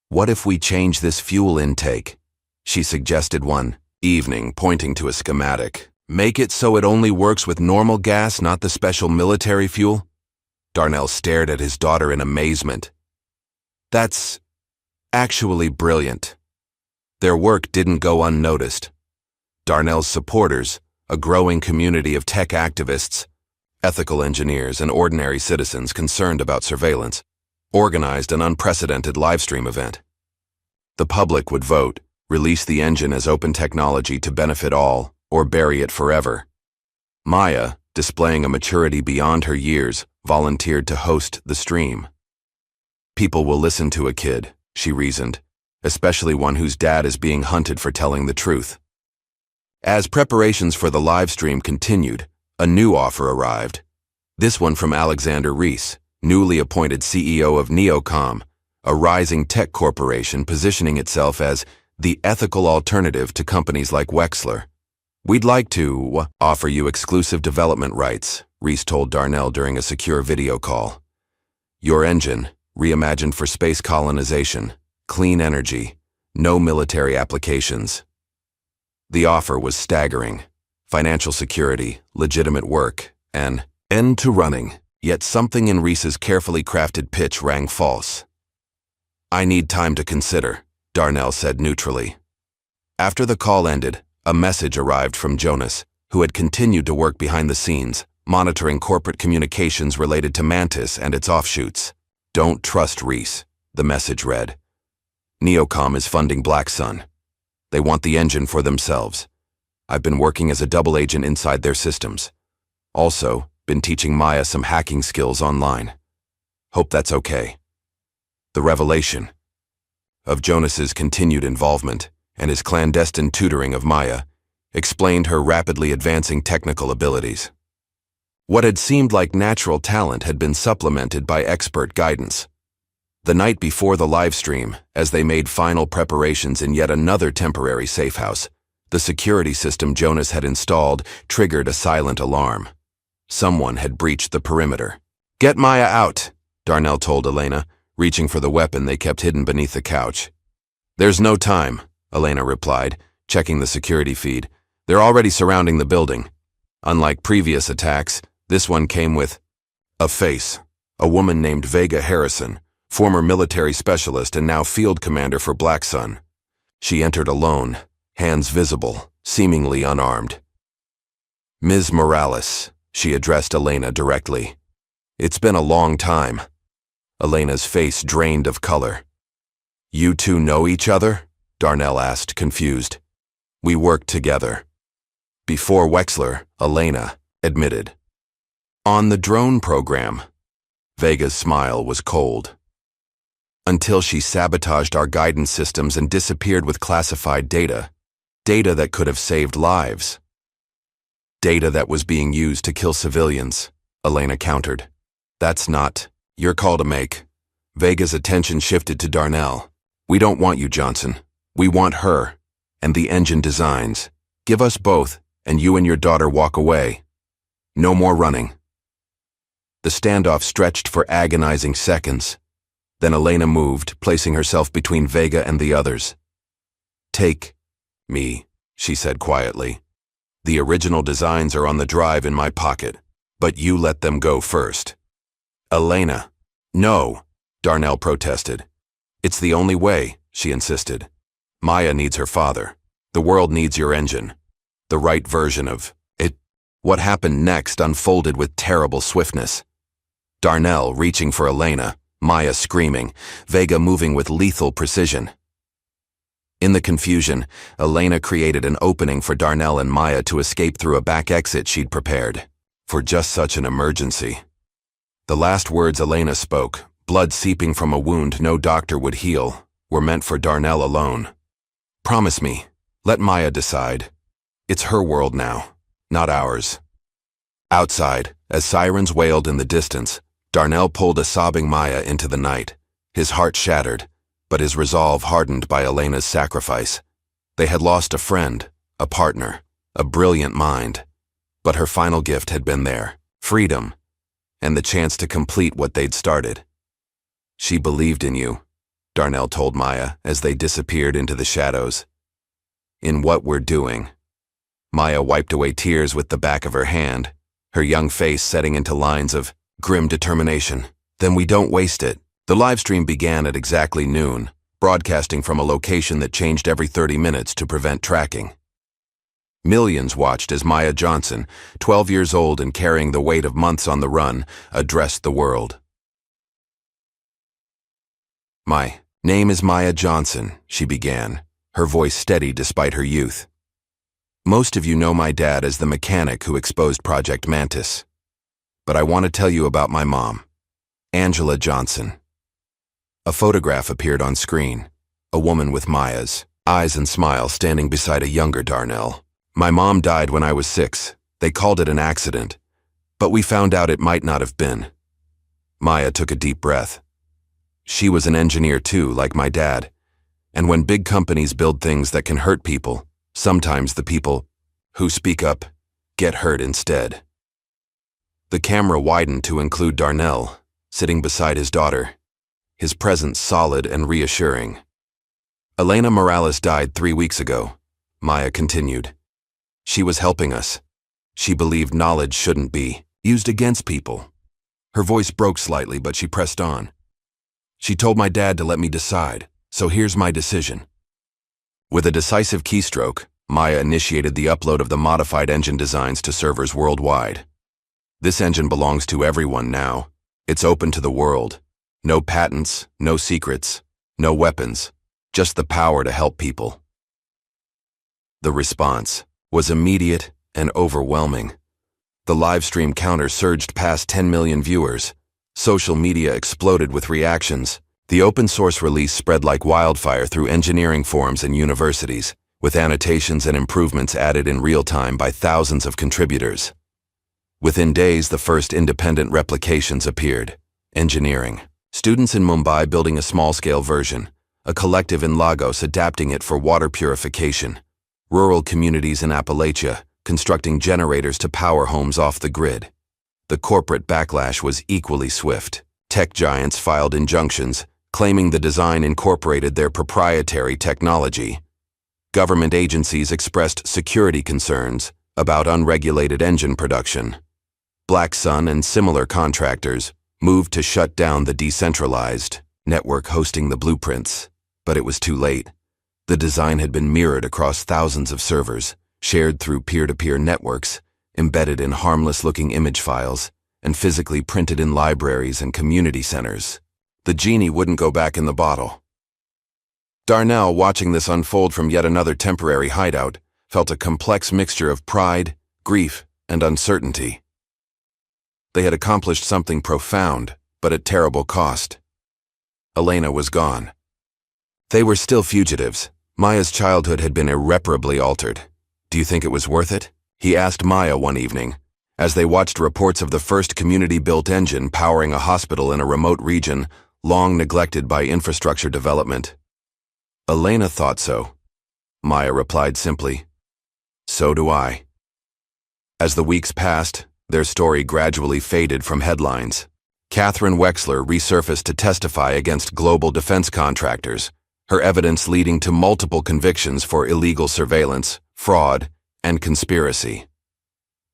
What if we change this fuel intake? She suggested one evening, pointing to a schematic. Make it so it only works with normal gas, not the special military fuel? Darnell stared at his daughter in amazement. That's actually brilliant. Their work didn't go unnoticed. Darnell's supporters, a growing community of tech activists, ethical engineers, and ordinary citizens concerned about surveillance, organized an unprecedented livestream event. The public would vote, release the engine as open technology to benefit all, or bury it forever. Maya, displaying a maturity beyond her years, volunteered to host the stream. People will listen to a kid, she reasoned, especially one whose dad is being hunted for telling the truth. As preparations for the live stream continued, a new offer arrived. This one from Alexander Reese, newly appointed CEO of Neocom, a rising tech corporation positioning itself as the ethical alternative to companies like Wexler. We'd like to offer you exclusive development rights, Reese told Darnell during a secure video call. Your engine, reimagined for space colonization, clean energy, no military applications. The offer was staggering. Financial security, legitimate work, and end to running. Yet something in Reese's carefully crafted pitch rang false. I need time to consider, Darnell said neutrally. After the call ended, a message arrived from Jonas, who had continued to work behind the scenes, monitoring corporate communications related to Mantis and its offshoots. Don't trust Reese, the message read. Neocom is funding Black Sun. They want the engine for themselves. I've been working as a double agent inside their systems. Also, been teaching Maya some hacking skills online. Hope that's okay. The revelation of Jonas's continued involvement and his clandestine tutoring of Maya explained her rapidly advancing technical abilities. What had seemed like natural talent had been supplemented by expert guidance. The night before the livestream, as they made final preparations in yet another temporary safe house, the security system Jonas had installed triggered a silent alarm. Someone had breached the perimeter. "Get Maya out," Darnell told Elena, reaching for the weapon they kept hidden beneath the couch. "There's no time," Elena replied, checking the security feed. "They're already surrounding the building." Unlike previous attacks, this one came with a face, a woman named Vega Harrison, former military specialist and now field commander for Black Sun. She entered alone, hands visible, seemingly unarmed. "Ms. Morales," she addressed Elena directly. "It's been a long time." Elena's face drained of color. "You two know each other?" Darnell asked, confused. "We worked together." Before Wexler, Elena admitted. "On the drone program." Vega's smile was cold. "Until she sabotaged our guidance systems and disappeared with classified data. Data that could have saved lives. Data that was being used to kill civilians," Elena countered. "That's not your call to make." Vega's attention shifted to Darnell. "We don't want you, Johnson. We want her, and the engine designs. Give us both, and you and your daughter walk away. No more running." The standoff stretched for agonizing seconds. Then Elena moved, placing herself between Vega and the others. "Take me," she said quietly. "The original designs are on the drive in my pocket, but you let them go first." "Elena." "No," Darnell protested. "It's the only way," she insisted. "Maya needs her father. The world needs your engine. The right version of it." What happened next unfolded with terrible swiftness. Darnell reaching for Elena, Maya screaming, Vega moving with lethal precision. In the confusion, Elena created an opening for Darnell and Maya to escape through a back exit she'd prepared, for just such an emergency. The last words Elena spoke, blood seeping from a wound no doctor would heal, were meant for Darnell alone. "Promise me, let Maya decide. It's her world now, not ours." Outside, as sirens wailed in the distance, Darnell pulled a sobbing Maya into the night, his heart shattered, but his resolve hardened by Elena's sacrifice. They had lost a friend, a partner, a brilliant mind, but her final gift had been there, freedom, and the chance to complete what they'd started. "She believed in you," Darnell told Maya as they disappeared into the shadows. "In what we're doing." Maya wiped away tears with the back of her hand, her young face setting into lines of grim determination. "Then we don't waste it." The livestream began at exactly noon, broadcasting from a location that changed every 30 minutes to prevent tracking. Millions watched as Maya Johnson, 12 years old and carrying the weight of months on the run, addressed the world. "My name is Maya Johnson," she began, her voice steady despite her youth. "Most of you know my dad as the mechanic who exposed Project Mantis. But I want to tell you about my mom, Angela Johnson." A photograph appeared on screen, a woman with Maya's eyes and smile standing beside a younger Darnell. "My mom died when I was 6. They called it an accident, but we found out it might not have been." Maya took a deep breath. She was an engineer too, like my dad, and when big companies build things that can hurt people, sometimes the people who speak up get hurt instead. The camera widened to include Darnell, sitting beside his daughter, his presence solid and reassuring. "Elena Morales died 3 weeks ago," Maya continued. "She was helping us. She believed knowledge shouldn't be used against people." Her voice broke slightly, but she pressed on. "She told my dad to let me decide, so here's my decision." With a decisive keystroke, Maya initiated the upload of the modified engine designs to servers worldwide. "This engine belongs to everyone now. It's open to the world. No patents, no secrets, no weapons, just the power to help people." The response was immediate and overwhelming. The live stream counter surged past 10 million viewers, Social media exploded with reactions. The open-source release spread like wildfire through engineering forums and universities, with annotations and improvements added in real time by thousands of contributors. Within days, the first independent replications appeared. Engineering. Students in Mumbai building a small-scale version, a collective in Lagos adapting it for water purification, rural communities in Appalachia constructing generators to power homes off the grid. The corporate backlash was equally swift. Tech giants filed injunctions, claiming the design incorporated their proprietary technology. Government agencies expressed security concerns about unregulated engine production. Black Sun and similar contractors moved to shut down the decentralized network hosting the blueprints. But it was too late. The design had been mirrored across thousands of servers, shared through peer-to-peer networks, embedded in harmless-looking image files, and physically printed in libraries and community centers. The genie wouldn't go back in the bottle. Darnell, watching this unfold from yet another temporary hideout, felt a complex mixture of pride, grief, and uncertainty. They had accomplished something profound, but at terrible cost. Elena was gone. They were still fugitives. Maya's childhood had been irreparably altered. "Do you think it was worth it?" he asked Maya one evening, as they watched reports of the first community-built engine powering a hospital in a remote region long neglected by infrastructure development. Elena thought so. Maya replied simply, "So do I." As the weeks passed, their story gradually faded from headlines. Catherine Wexler resurfaced to testify against global defense contractors, her evidence leading to multiple convictions for illegal surveillance, fraud, and conspiracy.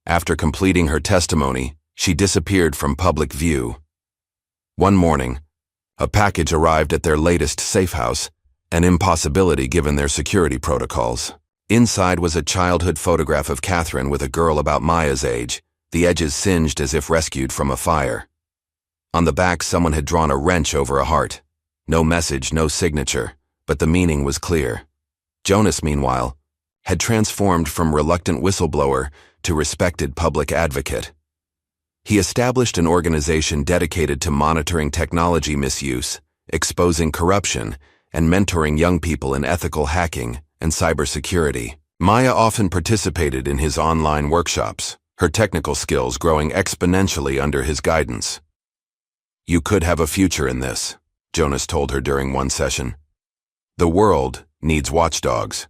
After completing her testimony, she disappeared from public view. One morning, a package arrived at their latest safe house, an impossibility given their security protocols. Inside was a childhood photograph of Catherine with a girl about Maya's age, the edges singed as if rescued from a fire. On the back, someone had drawn a wrench over a heart. No message, no signature, but the meaning was clear. Jonas, meanwhile, had transformed from reluctant whistleblower to respected public advocate. He established an organization dedicated to monitoring technology misuse, exposing corruption, and mentoring young people in ethical hacking and cybersecurity. Maya often participated in his online workshops, her technical skills growing exponentially under his guidance. "You could have a future in this," Jonas told her during one session. "The world needs watchdogs."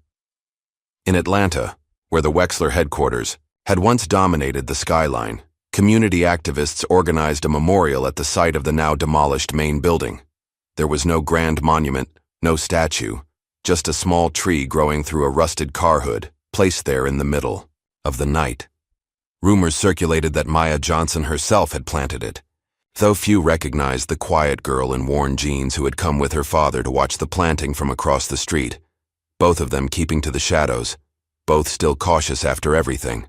In Atlanta, where the Wexler headquarters had once dominated the skyline, community activists organized a memorial at the site of the now demolished main building. There was no grand monument, no statue, just a small tree growing through a rusted car hood, placed there in the middle of the night. Rumors circulated that Maya Johnson herself had planted it, though few recognized the quiet girl in worn jeans who had come with her father to watch the planting from across the street, both of them keeping to the shadows, both still cautious after everything.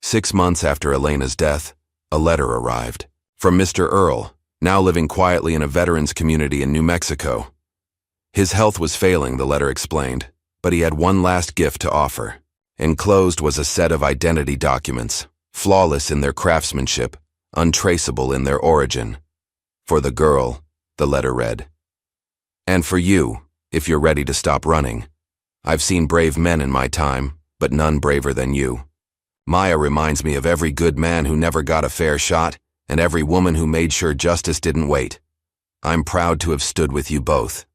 6 months after Elena's death, a letter arrived from Mr. Earl, now living quietly in a veterans community in New Mexico. His health was failing, the letter explained, but he had one last gift to offer. Enclosed was a set of identity documents, flawless in their craftsmanship, untraceable in their origin. For the girl, the letter read, "And for you, if you're ready to stop running. I've seen brave men in my time, but none braver than you. Maya reminds me of every good man who never got a fair shot, and every woman who made sure justice didn't wait. I'm proud to have stood with you both."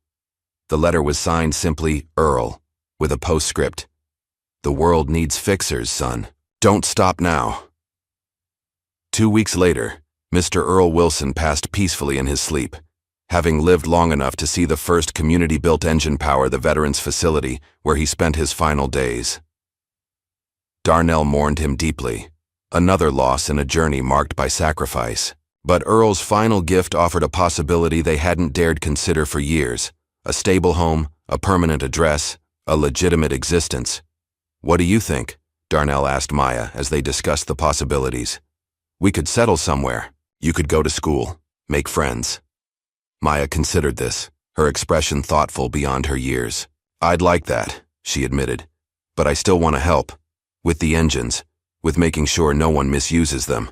The letter was signed simply Earl, with a postscript. "The world needs fixers, son. Don't stop now." 2 weeks later, Mr. Earl Wilson passed peacefully in his sleep, having lived long enough to see the first community-built engine power the veterans' facility where he spent his final days. Darnell mourned him deeply, another loss in a journey marked by sacrifice. But Earl's final gift offered a possibility they hadn't dared consider for years: a stable home, a permanent address, a legitimate existence. "What do you think?" Darnell asked Maya as they discussed the possibilities. "We could settle somewhere. You could go to school, make friends." Maya considered this, her expression thoughtful beyond her years. "I'd like that," she admitted, "but I still want to help. With the engines, with making sure no one misuses them."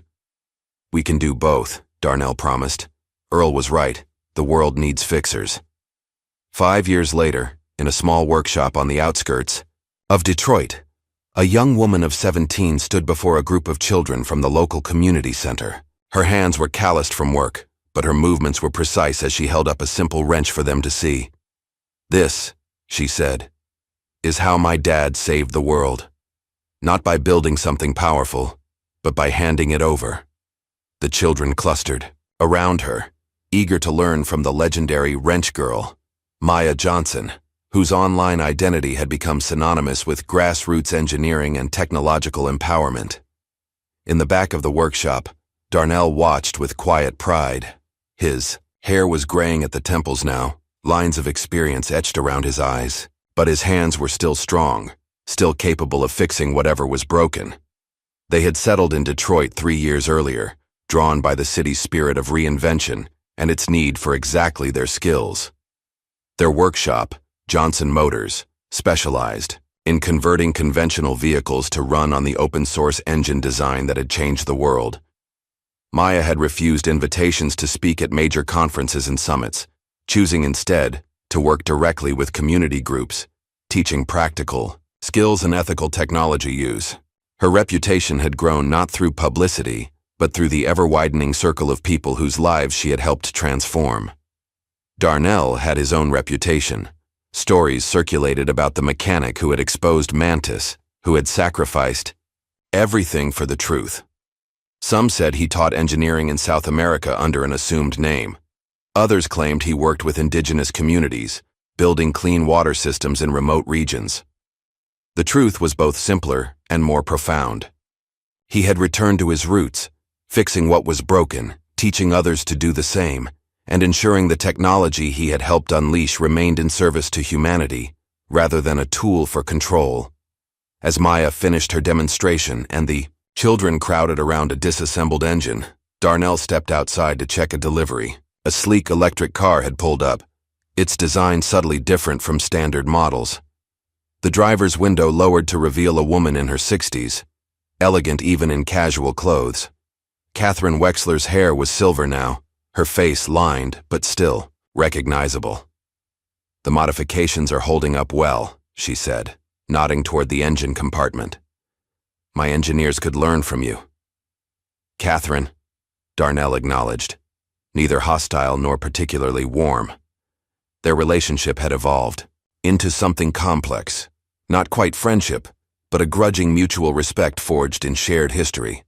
"We can do both," Darnell promised. Earl was right. The world needs fixers. 5 years later, in a small workshop on the outskirts of Detroit, a young woman of 17 stood before a group of children from the local community center. Her hands were calloused from work, but her movements were precise as she held up a simple wrench for them to see. "This," she said, "is how my dad saved the world. Not by building something powerful, but by handing it over." The children clustered around her, eager to learn from the legendary wrench girl, Maya Johnson, whose online identity had become synonymous with grassroots engineering and technological empowerment. In the back of the workshop, Darnell watched with quiet pride. His hair was graying at the temples now, lines of experience etched around his eyes, but his hands were still strong, still capable of fixing whatever was broken. They had settled in Detroit 3 years earlier, drawn by the city's spirit of reinvention and its need for exactly their skills. Their workshop, Johnson Motors, specialized in converting conventional vehicles to run on the open-source engine design that had changed the world. Maya had refused invitations to speak at major conferences and summits, choosing instead to work directly with community groups, teaching practical skills and ethical technology use. Her reputation had grown not through publicity, but through the ever-widening circle of people whose lives she had helped transform. Darnell had his own reputation. Stories circulated about the mechanic who had exposed Mantis, who had sacrificed everything for the truth. Some said he taught engineering in South America under an assumed name. Others claimed he worked with indigenous communities, building clean water systems in remote regions. The truth was both simpler and more profound. He had returned to his roots, fixing what was broken, teaching others to do the same, and ensuring the technology he had helped unleash remained in service to humanity, rather than a tool for control. As Maya finished her demonstration and the children crowded around a disassembled engine, Darnell stepped outside to check a delivery. A sleek electric car had pulled up, its design subtly different from standard models. The driver's window lowered to reveal a woman in her 60s, elegant even in casual clothes. Catherine Wexler's hair was silver now, her face lined but still recognizable. "The modifications are holding up well," she said, nodding toward the engine compartment. "My engineers could learn from you." "Catherine," Darnell acknowledged, neither hostile nor particularly warm. Their relationship had evolved into something complex, not quite friendship, but a grudging mutual respect forged in shared history.